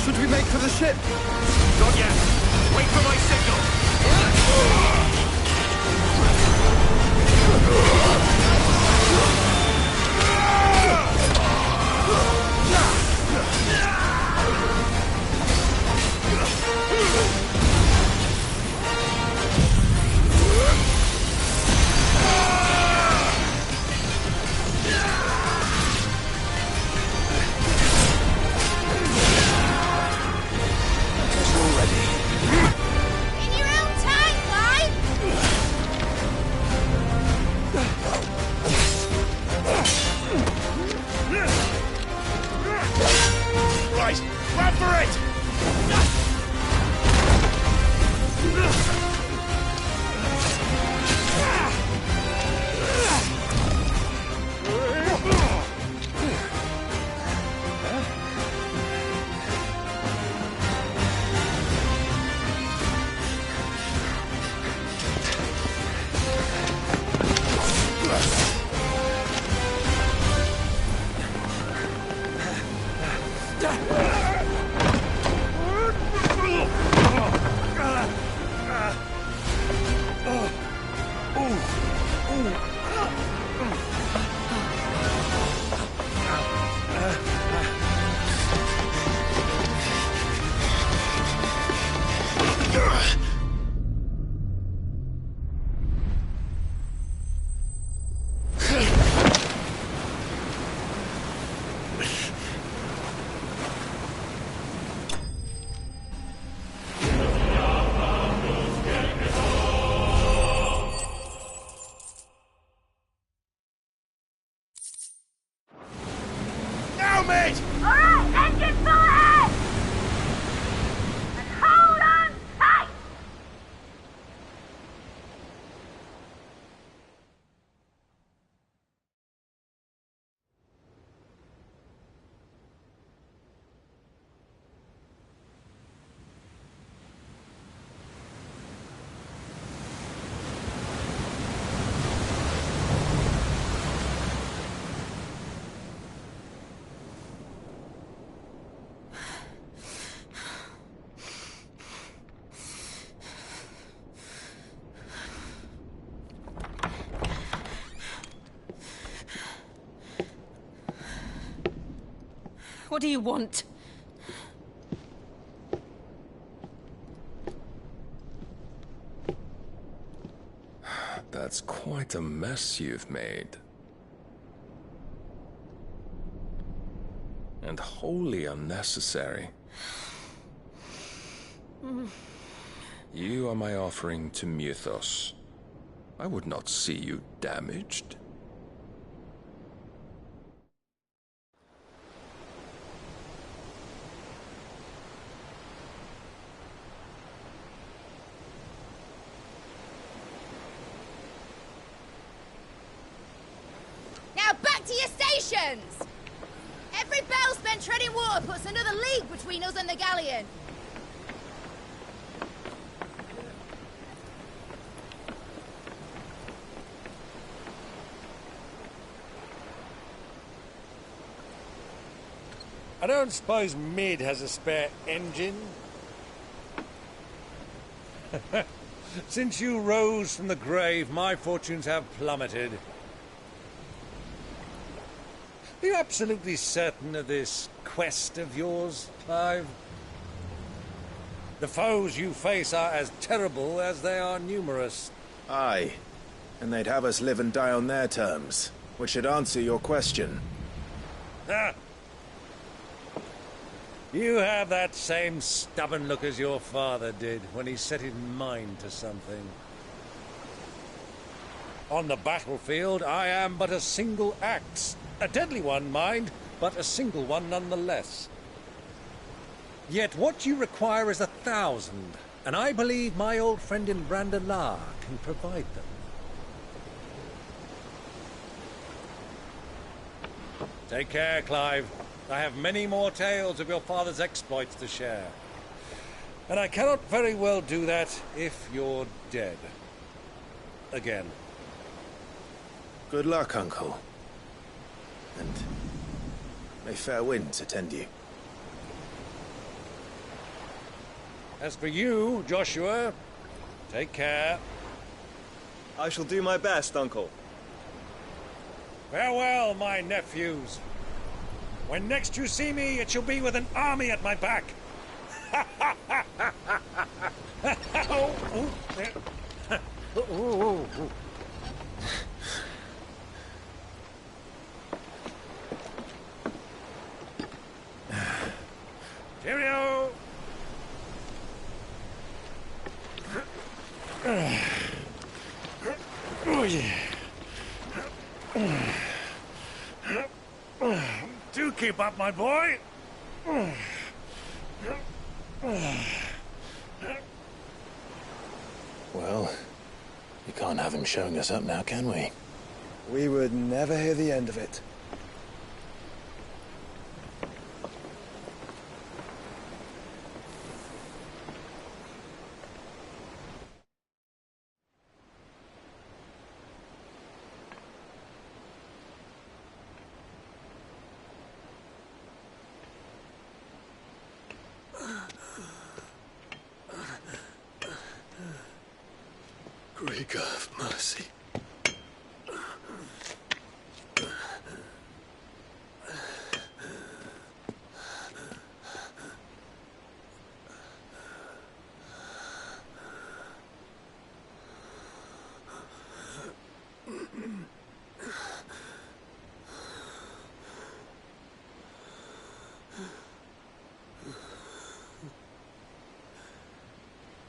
S20: Should we make for the ship?
S18: Not yet. Wait for my signal.
S19: In your own time, Clive!
S18: Right, run for it! Now, mate!
S22: All right, engine full ahead! And hold on tight!
S5: What do you want?
S13: That's quite a mess you've made. And wholly unnecessary. You are my offering to Mythos. I would not see you damaged.
S19: Now back to your stations! Every bell spent treading water puts another league between us and the galleon.
S2: I don't suppose Mid has a spare engine? Since you rose from the grave, my fortunes have plummeted. Are you absolutely certain of this quest of yours, Clive? The foes you face are as terrible as they are numerous.
S1: Aye. And they'd have us live and die on their terms, which should answer your question.
S2: Ah! You have that same stubborn look as your father did when he set his mind to something. On the battlefield, I am but a single axe. A deadly one, mind, but a single one nonetheless. Yet what you require is 1,000, and I believe my old friend in Brandalar can provide them. Take care, Clive. I have many more tales of your father's exploits to share. And I cannot very well do that if you're dead. Again.
S1: Good luck, Uncle. And may fair winds attend you.
S2: As for you, Joshua, take care.
S23: I shall do my best, Uncle.
S2: Farewell, my nephews. When next you see me, it shall be with an army at my back. Cheerio! Oh, yeah. Do keep up, my boy.
S1: Well, we can't have him showing us up now, can we?
S20: We would never hear the end of it.
S10: Great God of mercy.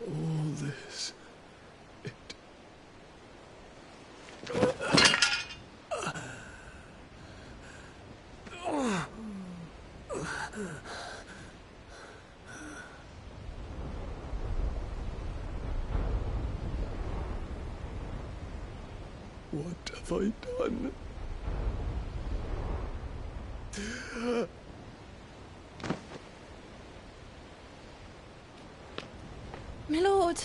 S10: All this. What have I done?
S5: My lord.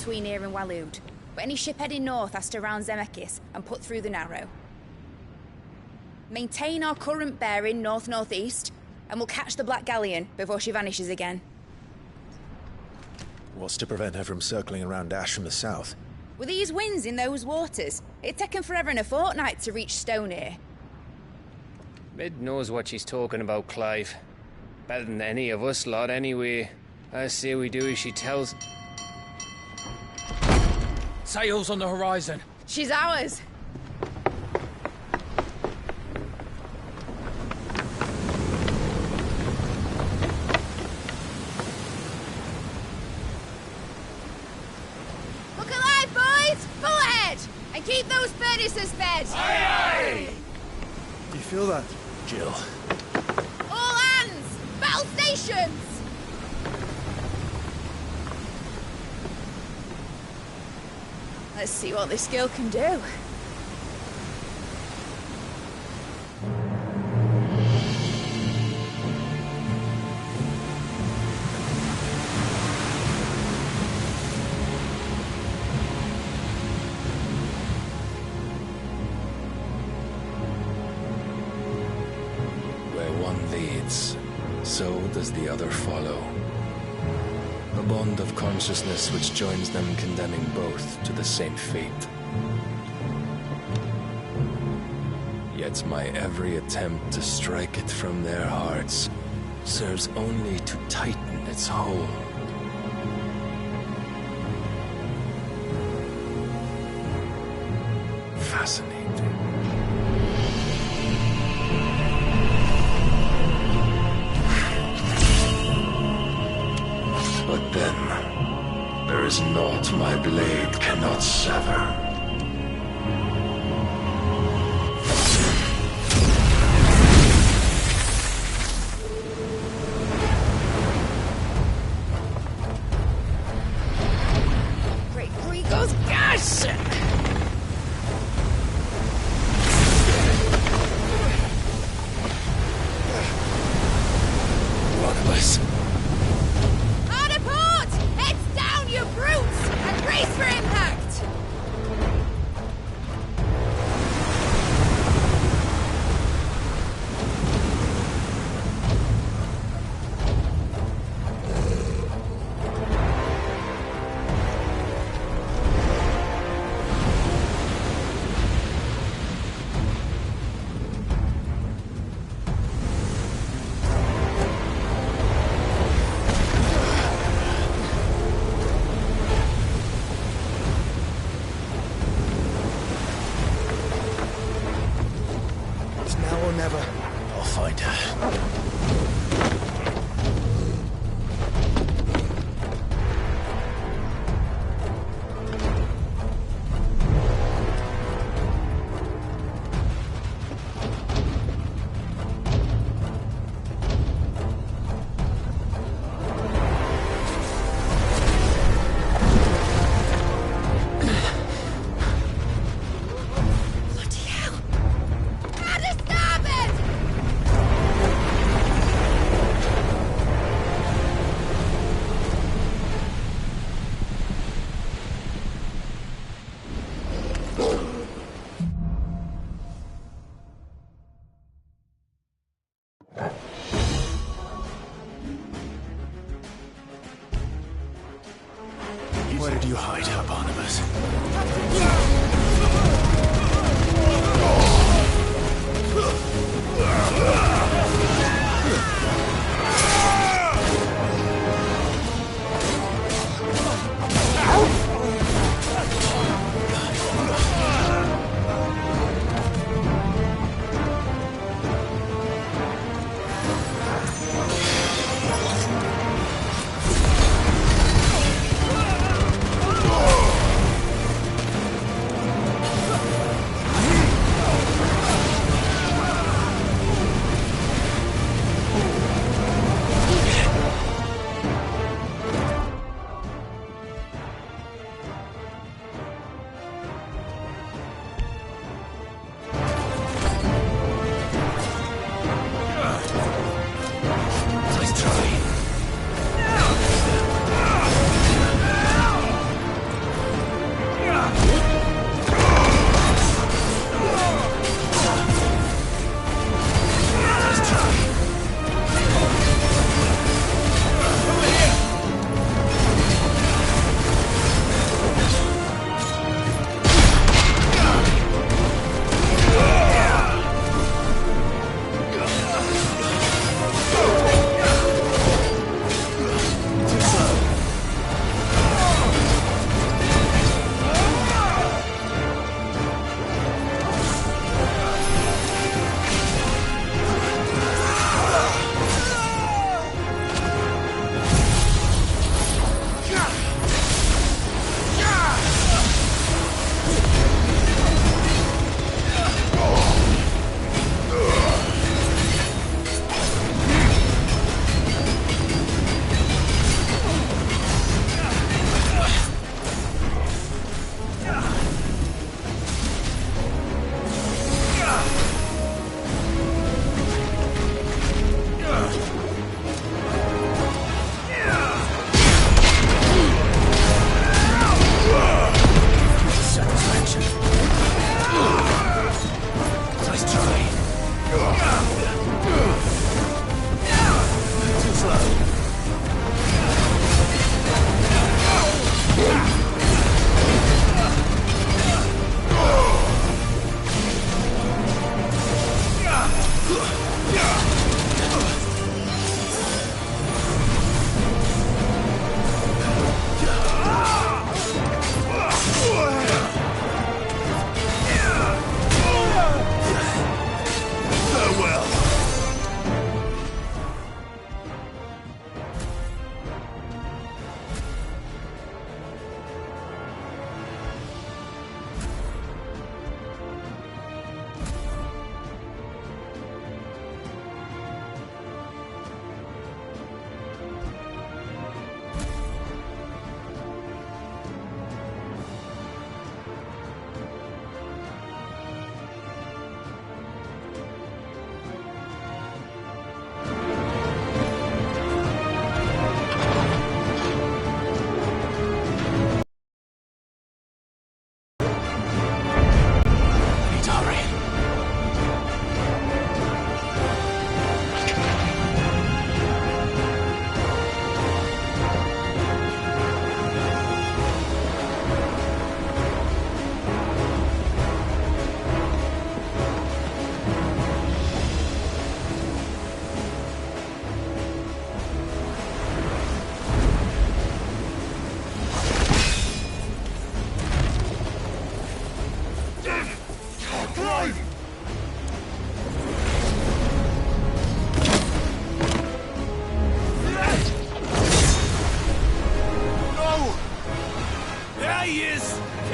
S19: between here and Waloed, but any ship heading north has to round Zemeckis and put through the Narrow. Maintain our current bearing north-northeast, and we'll catch the Black Galleon before she vanishes again.
S1: What's to prevent her from circling around Ash from the south?
S19: With these winds in those waters, it'd taken forever and a fortnight to reach Stonehere.
S6: Mid knows what she's talking about, Clive. Better than any of us lot, anyway. I say we do as she tells.
S4: Sails on the horizon.
S19: She's ours. Look alive, boys! Full ahead! And keep those furnaces fed!
S21: Aye, aye! Do you feel that?
S1: Jill.
S19: All hands! Battle stations! Let's see what this girl can do.
S13: Where one leads, so does the other follow. A bond of consciousness which joins them, condemning both to the same fate. Yet my every attempt to strike it from their hearts serves only to tighten its hold. Fascinating. But then, there is naught my blade cannot sever.
S19: Great Gregor's gosh!
S13: One of us.
S19: Hard port! Heads down, you brutes! And brace for impact!
S21: It's now or never.
S1: I'll find her.
S19: Bloody hell! At the starboard!
S1: Where did you hide her, Barnabas?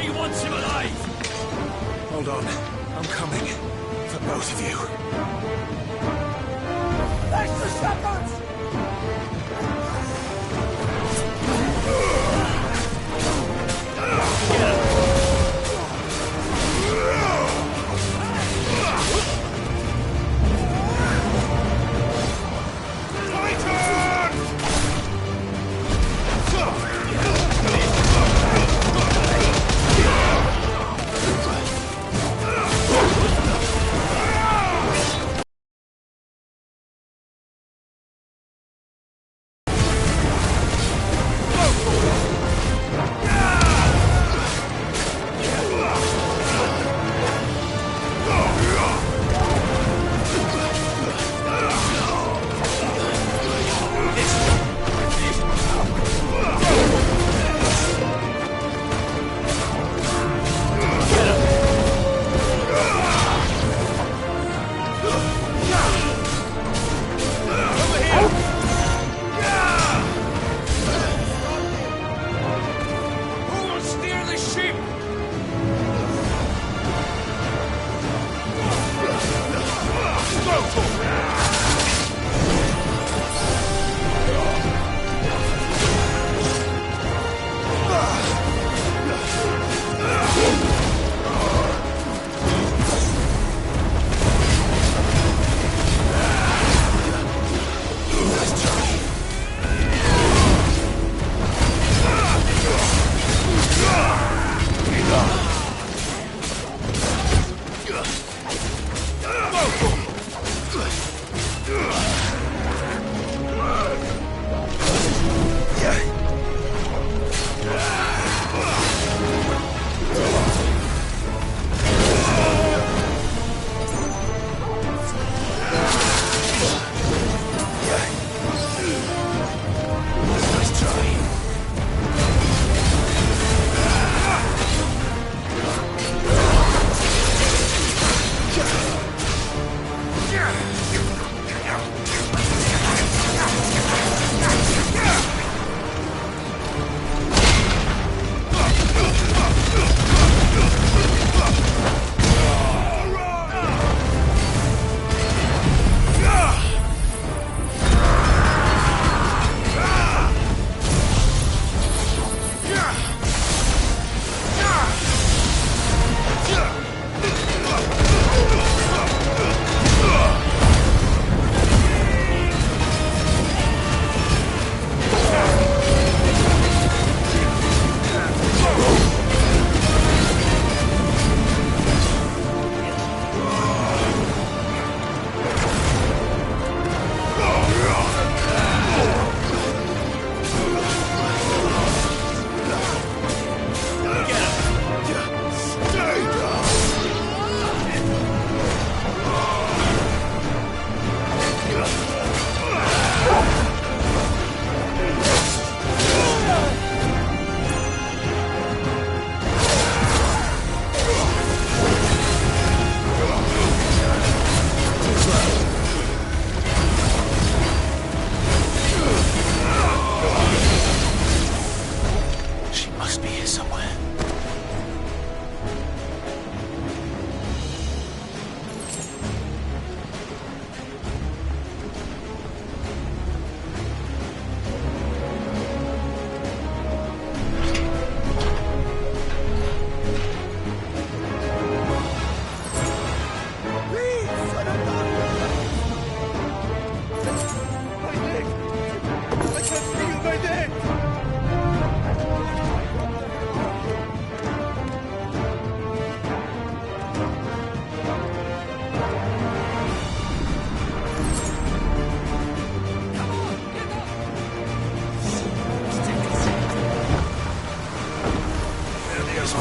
S18: He wants him alive!
S1: Hold on. I'm coming. For both of you.
S18: That's the shepherds!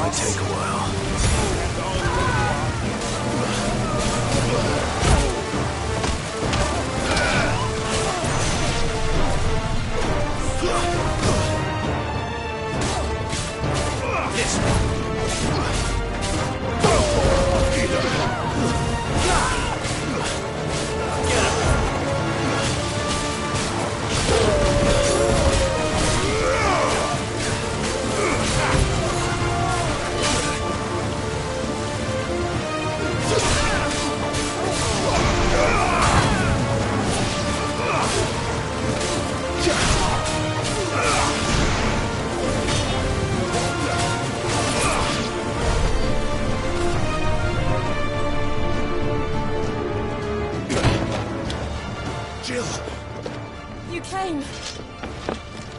S1: might take a while.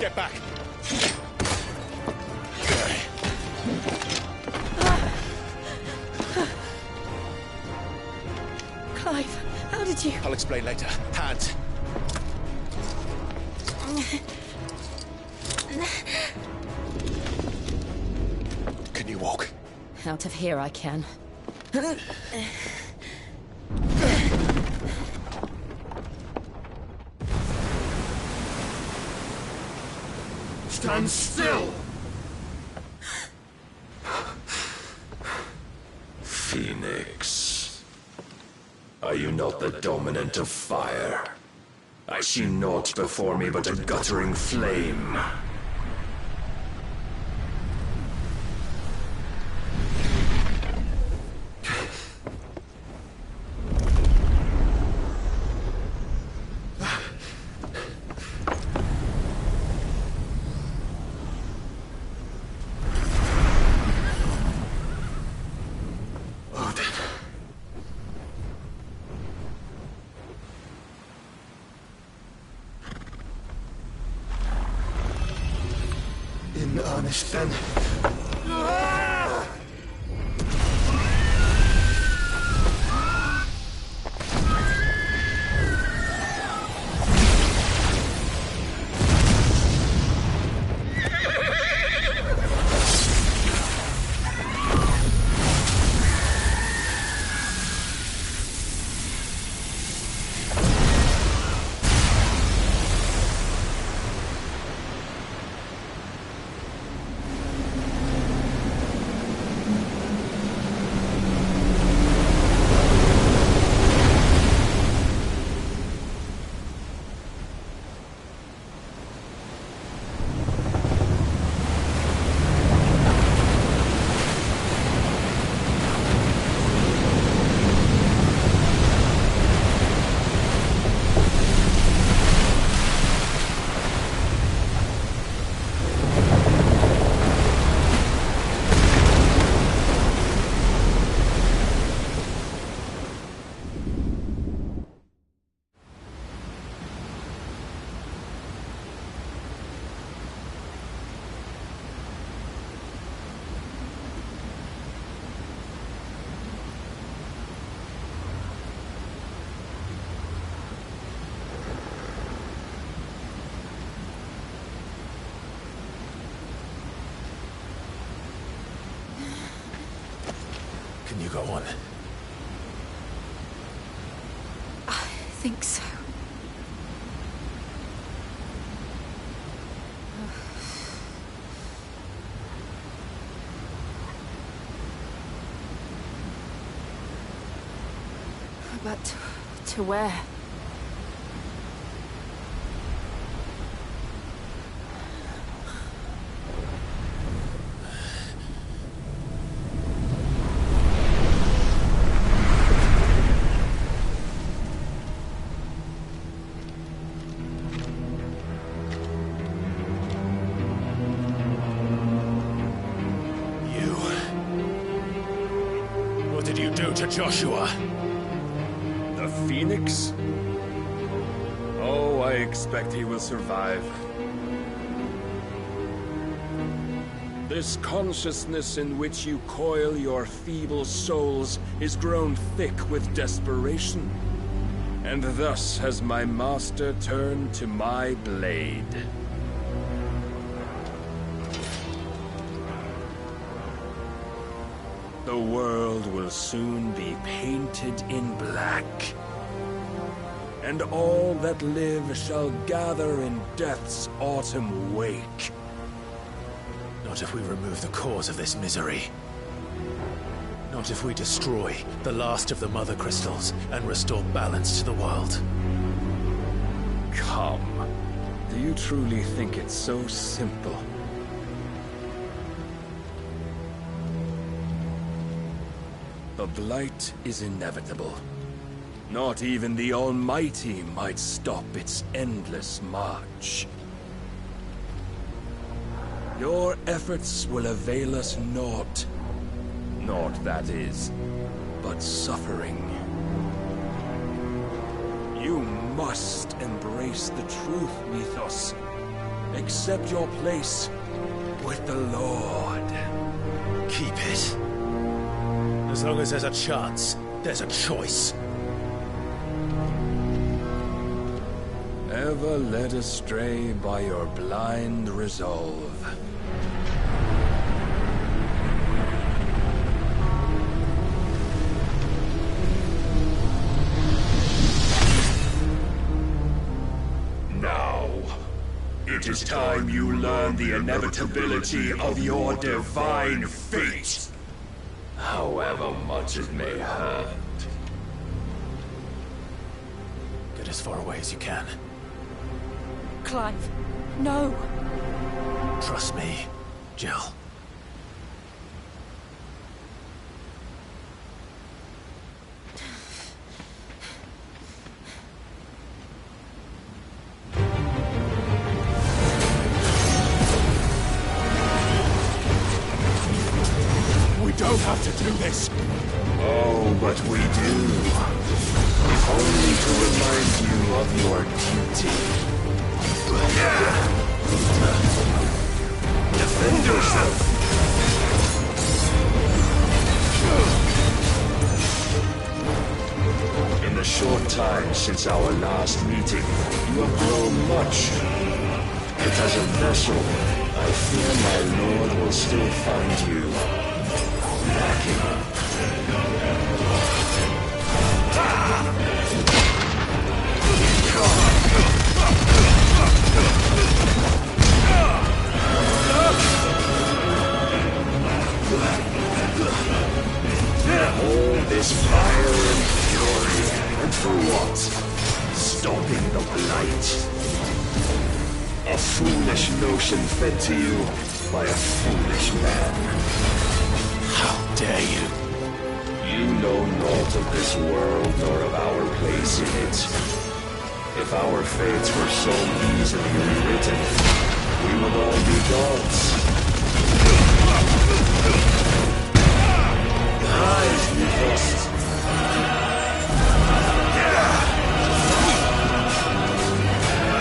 S2: Get back!
S5: Clive, how did you...
S2: I'll explain later. Hands. Can you walk?
S5: Out of here I can.
S10: Stand still!
S13: Phoenix. Are you not the dominant of fire? I see naught before me but a guttering flame.
S10: In earnest, then.
S1: Can you go on?
S5: I think so. But to where?
S1: What did you do to Joshua?
S13: The Phoenix? Oh, I expect he will survive. This consciousness in which you coil your feeble souls is grown thick with desperation. And thus has my master turned to my blade. The world will soon be painted in black. And all that live shall gather in death's autumn wake.
S1: Not if we remove the cause of this misery. Not if we destroy the last of the Mother Crystals and restore balance to the world.
S13: Come. Do you truly think it's so simple? The Blight is inevitable. Not even the Almighty might stop its endless march. Your efforts will avail us naught. Naught, that is, but suffering. You must embrace the truth, Mythos. accept your place with the Lord.
S1: Keep it. As long as there's a chance, there's a choice.
S13: Ever led astray by your blind resolve.
S12: Now, it is time you learn the inevitability of your divine fate, however much it may hurt.
S1: Get as far away as you can.
S5: Clive, no.
S1: Trust me, Jill.
S18: We don't have to do this.
S12: Oh, but we do. If only to remind you of your duty. Defend yourself. In the short time since our last meeting, you have grown much. But as a vessel, I fear my lord will still find you lacking. All this fire and fury, and for what? Stopping the blight. A foolish notion fed to you by a foolish man.
S1: How dare you?
S12: You know naught of this world nor of our place in it. If our fates were so easily rewritten, we would all be gods. Rise, Nifrost. I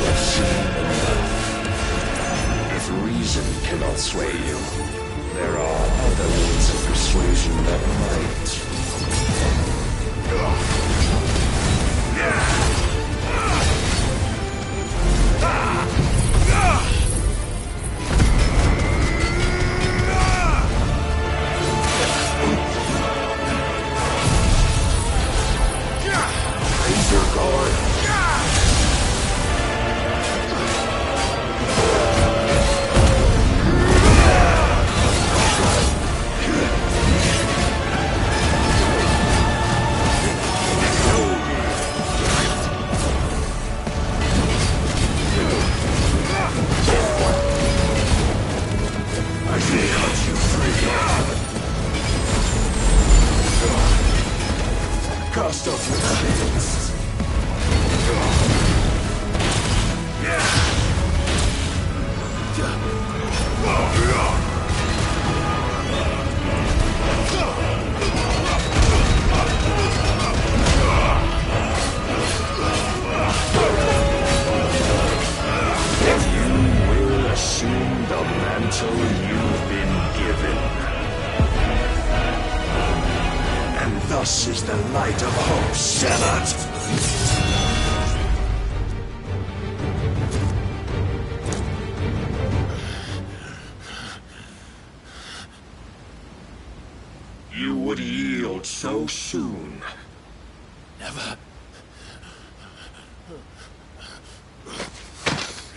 S12: have seen enough. If reason cannot sway you, there are other means of persuasion that might. Raise your guard. I may cut you free. Cast off your chains. You will assume the mantle you've been given. And thus is the light of hope severed. You would yield so soon.
S1: Never.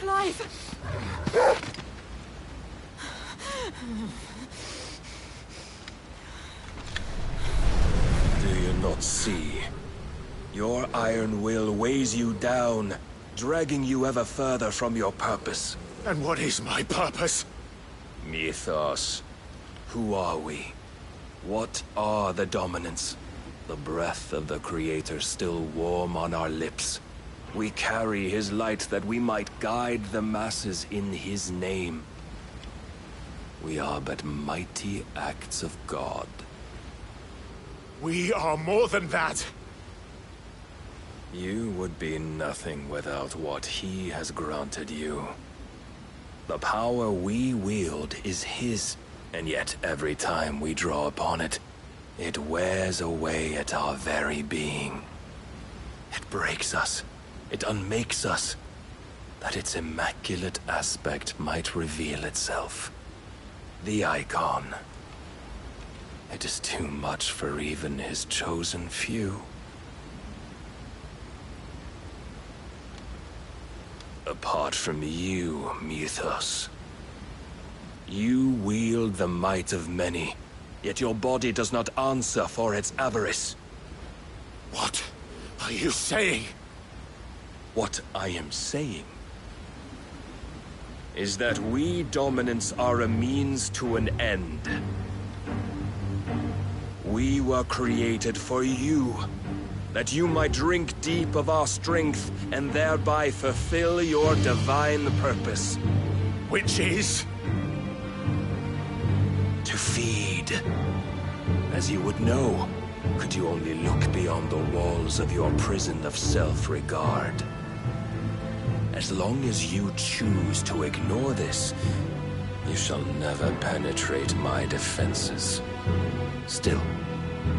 S5: Clive!
S13: Do you not see? Your iron will weighs you down, dragging you ever further from your purpose.
S18: And what is my purpose?
S13: Mythos. Who are we? What are the dominants? The breath of the Creator still warm on our lips. We carry his light that we might guide the masses in his name. We are but mighty acts of God.
S18: We are more than that.
S13: You would be nothing without what he has granted you.
S8: The power we wield is his, and yet every time we draw upon it, it wears away at our very being. It breaks us. It unmakes us, that its immaculate aspect might reveal itself. The icon. It is too much for even his chosen few. Apart from you, Mythos. You wield the might of many, yet your body does not answer for its avarice.
S18: What are you saying?
S8: What I am saying is that we dominants are a means to an end. We were created for you, that you might drink deep of our strength and thereby fulfill your divine purpose.
S18: Which is?
S8: To feed. As you would know, could you only look beyond the walls of your prison of self-regard. As long as you choose to ignore this, you shall never penetrate my defenses. Still,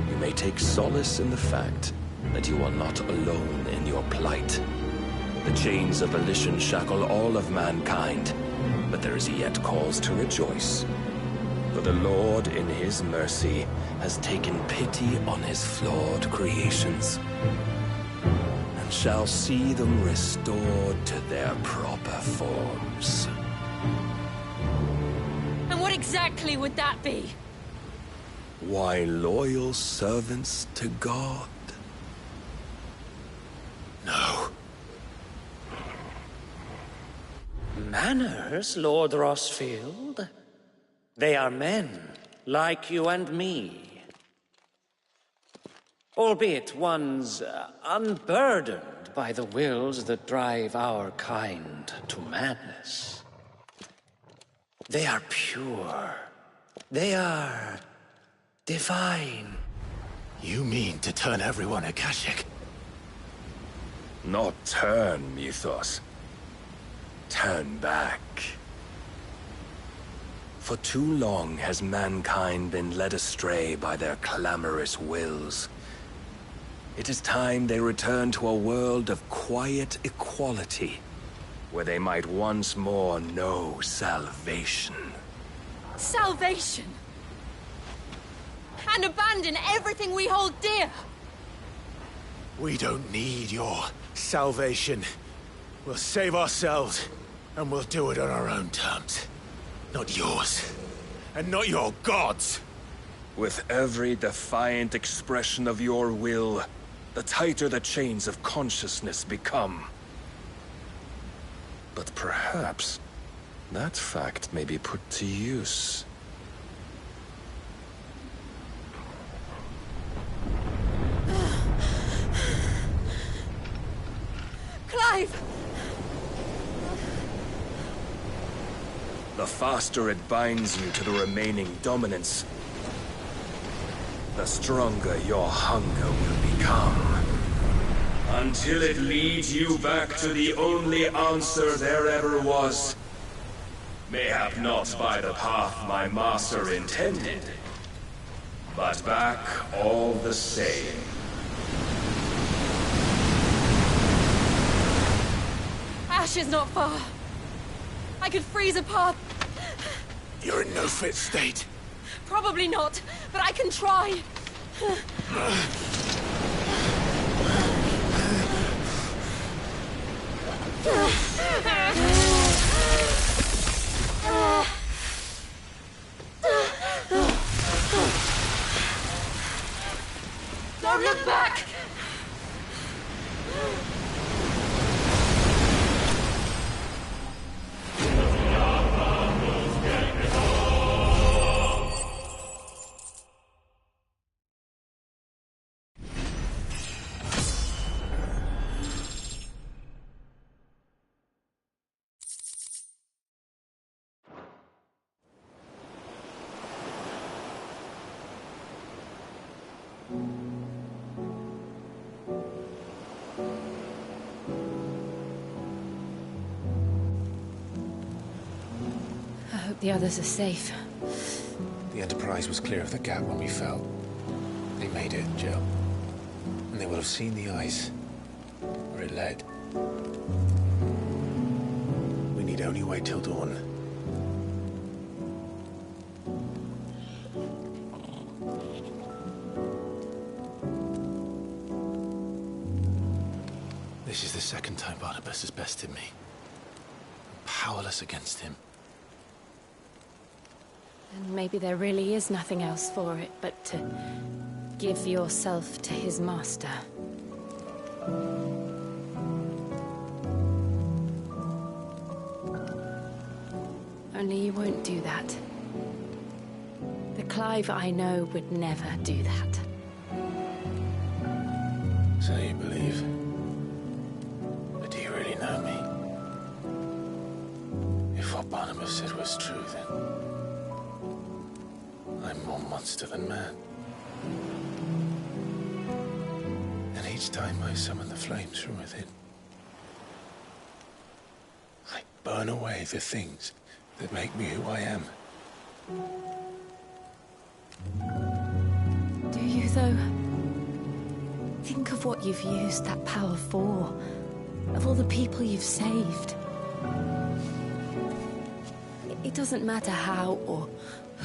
S8: you may take solace in the fact that you are not alone in your plight. The chains of volition shackle all of mankind, but there is yet cause to rejoice. For the Lord, in his mercy, has taken pity on his flawed creations, and shall see them restored to their proper forms.
S5: And what exactly would that be?
S8: Why, loyal servants to God.
S18: No.
S15: Manners, Lord Rosfield? They are men, like you and me. Albeit ones unburdened by the wills that drive our kind to madness. They are pure. They are divine.
S1: You mean to turn everyone Akashic?
S8: Not turn, Mythos. Turn back. For too long has mankind been led astray by their clamorous wills. It is time they return to a world of quiet equality, where they might once more know salvation.
S5: Salvation? And abandon everything we hold dear?
S1: We don't need your salvation. We'll save ourselves, and we'll do it on our own terms. Not yours. And not your gods.
S8: With every defiant expression of your will, the tighter the chains of consciousness become. But perhaps that fact may be put to use.
S5: Clive!
S8: The faster it binds you to the remaining dominance, the stronger your hunger will become. Until it leads you back to the only answer there ever was. Mayhap not by the path my master intended, but back all the same.
S5: Ash is not far. I could freeze a path.
S1: You're in no fit state.
S5: Probably not, but I can try. Don't look back! hope the others are safe.
S1: The Enterprise was clear of the gap when we fell. They made it, Jill. And they will have seen the ice where it led. We need only wait till dawn. This is the second time Barnabas has bested me. I'm powerless against him.
S5: And maybe there really is nothing else for it but to give yourself to his master. Only you won't do that. The Clive I know would never do that.
S1: So you believe? But do you really know me? If what Barnabas said was true, then I'm more monster than man. And each time I summon the flames from within, I burn away the things that make me who I am.
S5: Do you, though? Think of what you've used that power for. Of all the people you've saved. It doesn't matter how or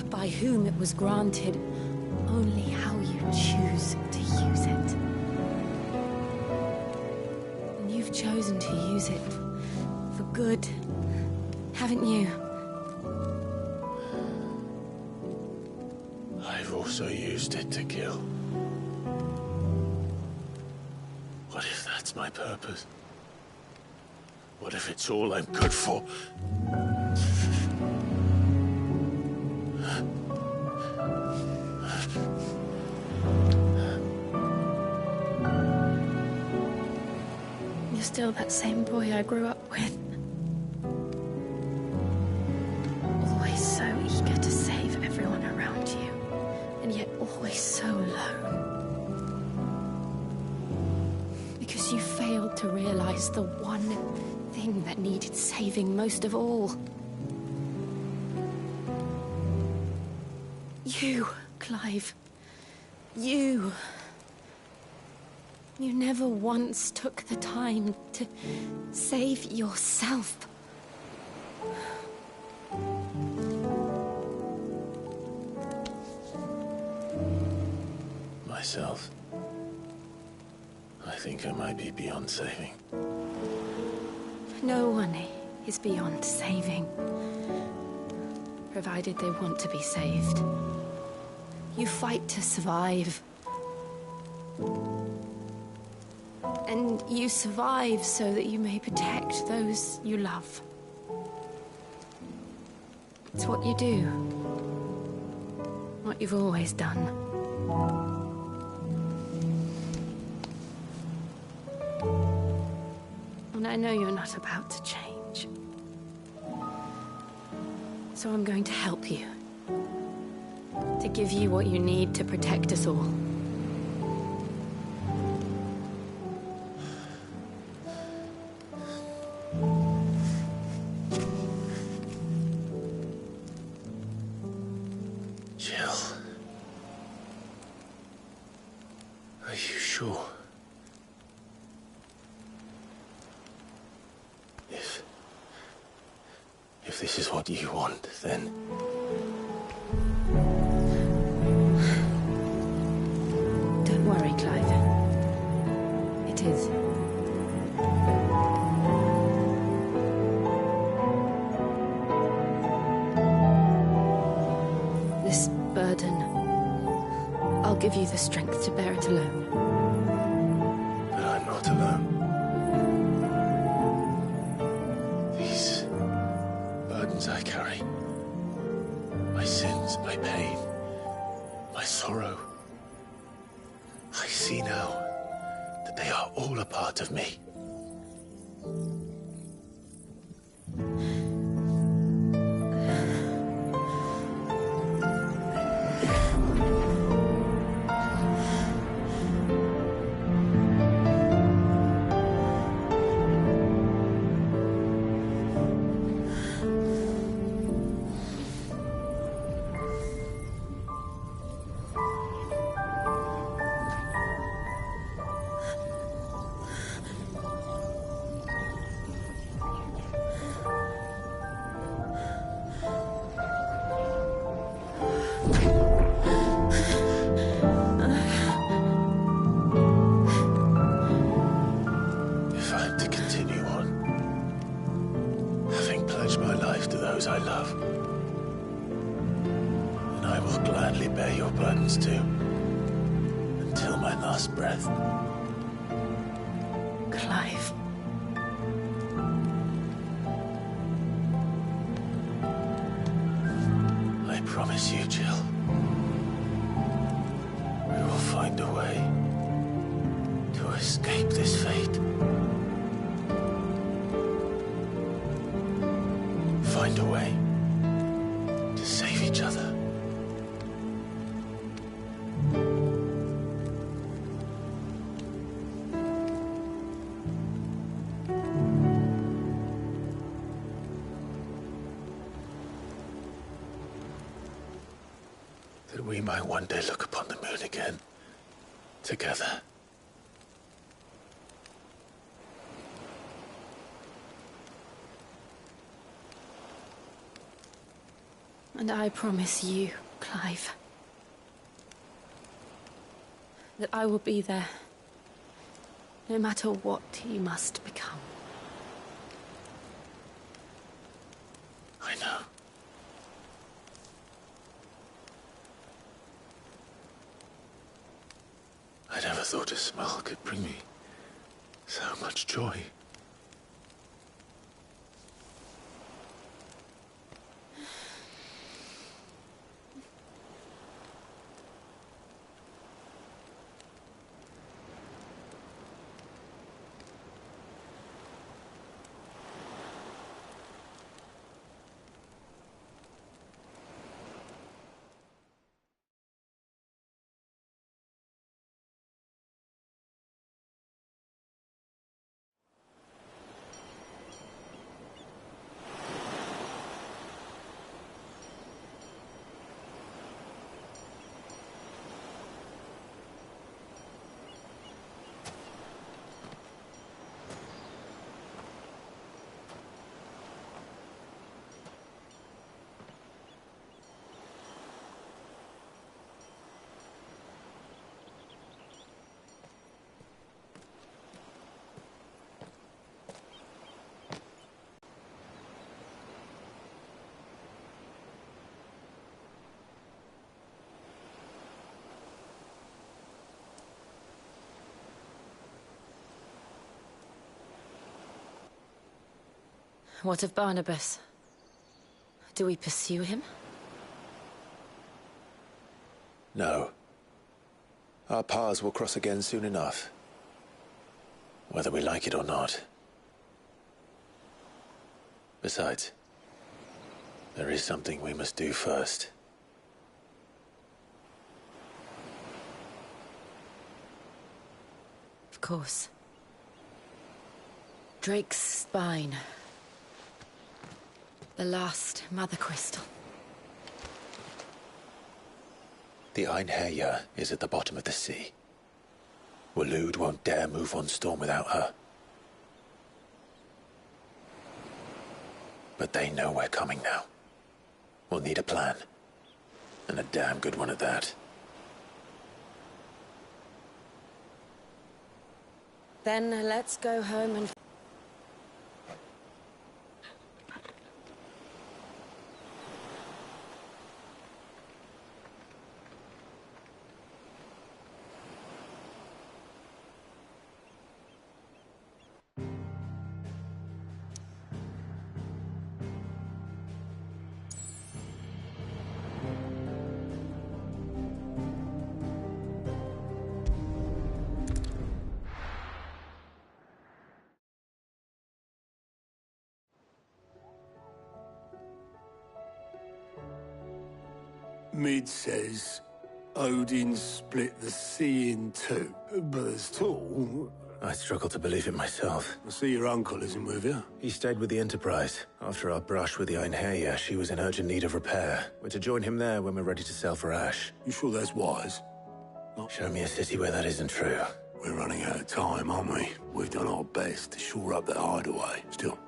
S5: by whom it was granted, only how you choose to use it. And you've chosen to use it for good, haven't you?
S1: I've also used it to kill. What if that's my purpose? What if it's all I'm good for?
S5: You're still that same boy I grew up with. Always so eager to save everyone around you, and yet always so lone. Because you failed to realize the one thing that needed saving most of all. You, Clive. You. You never once took the time to save yourself.
S1: Myself? I think I might be beyond saving.
S5: No one is beyond saving, provided they want to be saved. You fight to survive. And you survive so that you may protect those you love. It's what you do. What you've always done. And I know you're not about to change. So I'm going to help you. To give you what you need to protect us all.
S1: Jill. Are you sure? If this is what you want, then...
S5: Don't worry, Clive. It is. This burden, I'll give you the strength to bear it alone.
S1: But I'm not alone. These burdens I carry, my sins, my pain, my sorrow, I see now that they are all a part of me. those I love. And I will gladly bear your burdens too, until my last breath.
S5: Clive.
S1: I promise you, Jill. We will find a way to escape this fate. Find a way to save each other. That we might one day look upon the moon again, together.
S5: And I promise you, Clive, that I will be there, no matter what you must become.
S1: I know. I never thought a smile could bring me so much joy.
S5: What of Barnabas? Do we pursue him?
S1: No. Our paths will cross again soon enough. Whether we like it or not. Besides, there is something we must do first.
S5: Of course. Drake's spine. The last Mother Crystal.
S1: The Einherjar is at the bottom of the sea. Waloed won't dare move on Storm without her. But they know we're coming now. We'll need a plan. And a damn good one at that.
S5: Then let's go home and...
S11: Mid says Odin split the sea in two, but there's two.
S1: I struggle to believe it myself.
S11: I see your uncle isn't with you.
S1: He stayed with the Enterprise. After our brush with the Einherjar, she was in urgent need of repair. We're to join him there when we're ready to sail for Ash.
S11: You sure that's wise?
S1: Show me a city where that isn't true.
S11: We're running out of time, aren't we? We've done our best to shore up that hideaway. Still,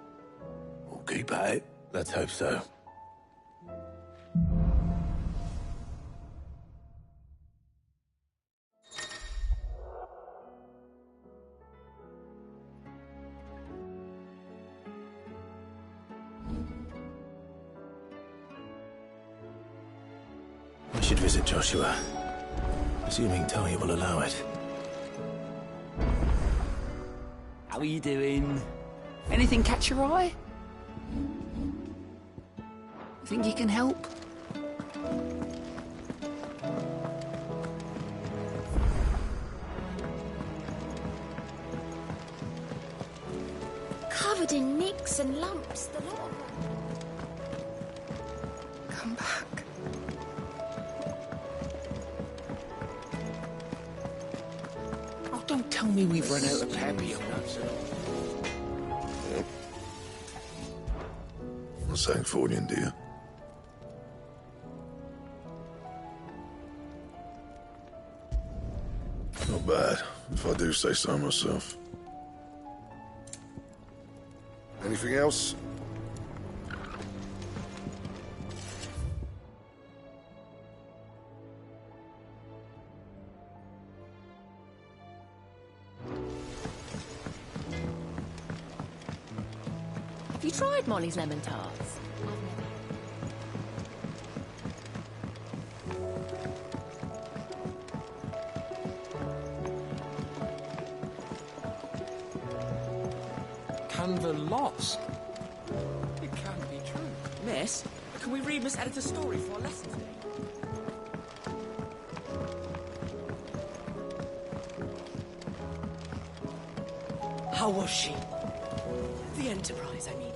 S11: we'll keep at it.
S1: Let's hope so. visit, Joshua. Assuming Tali will allow it.
S9: How are you doing? Anything catch your eye? Think you can help?
S3: Covered in nicks and lumps, the lot of them.
S9: Come back. Oh, don't tell me we've run out of Papillons.
S10: A Sancfordian, do you? Not bad, if I do say so myself. Anything else?
S3: Have you tried Molly's lemon tarts?
S9: Canva lost. It can't be true. Miss, can we read Miss Editor's story for our lesson today? How was she? The Enterprise, I mean.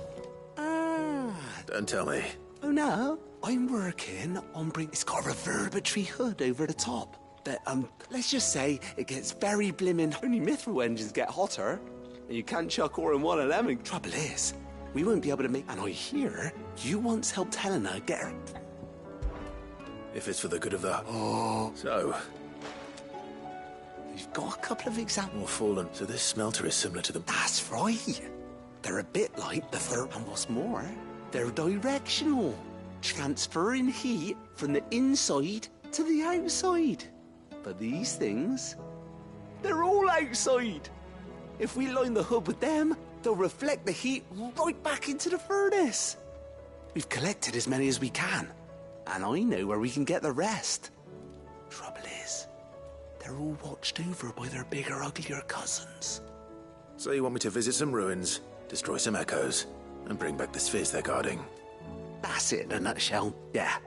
S1: Don't tell me.
S9: Oh no, I'm working on it's got a reverberatory hood over the top. But, let's just say it gets very blimmin'. Only mithril engines get hotter. And you can't chuck ore in one of them. And trouble is, we won't be able to make... And I hear you once helped Helena get her...
S1: If it's for the good of the... Oh. So...
S9: You've got a couple of examples.
S1: More fallen. So this smelter is similar to them.
S9: That's right. They're a bit like the third... And what's more, they're directional. Transferring heat from the inside to the outside. But these things... They're all outside. If we line the hood with them, they'll reflect the heat right back into the furnace. We've collected as many as we can, and I know where we can get the rest. Trouble is, they're all watched over by their bigger, uglier cousins.
S1: So you want me to visit some ruins, destroy some echoes, and bring back the spheres they're guarding?
S9: That's it in a nutshell, yeah.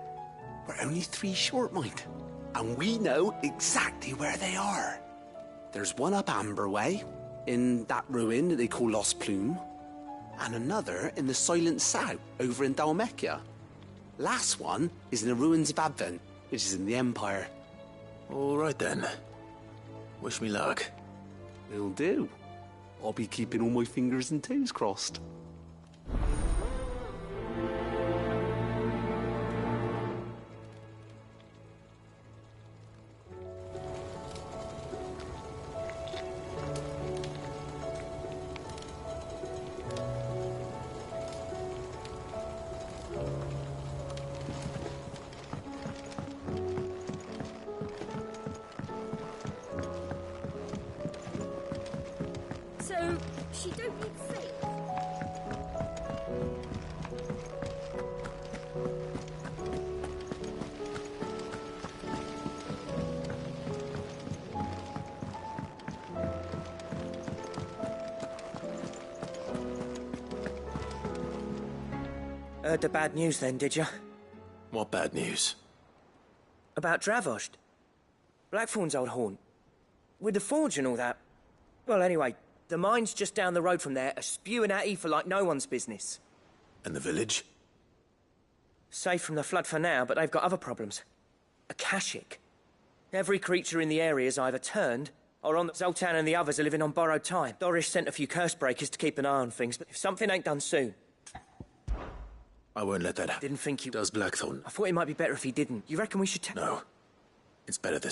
S9: We're only 3 short, mind, and we know exactly where they are. There's one up Amber Way, in that ruin that they call Lost Plume, and another in the Silent South over in Dhalmekia. Last one is in the ruins of Advent, which is in the Empire.
S1: All right then. Wish me luck.
S9: Will do. I'll be keeping all my fingers and toes crossed.
S3: So, she don't need faith?
S4: Heard the bad news then, did you?
S1: What bad news?
S4: About Dravost. Blackthorn's old haunt. With the forge and all that. Well, anyway, the mine's just down the road from there are spewing out ether like no one's business.
S1: And the village?
S4: Safe from the flood for now, but they've got other problems. Akashic. Every creature in the area's either turned, or on the Zoltan and the others are living on borrowed time. Dorish sent a few curse breakers to keep an eye on things, but if something ain't done soon...
S1: I won't let that happen.
S4: Didn't think you...
S1: Does Blackthorn?
S4: I thought it might be better if he didn't. You reckon we should
S1: No. It's better this way.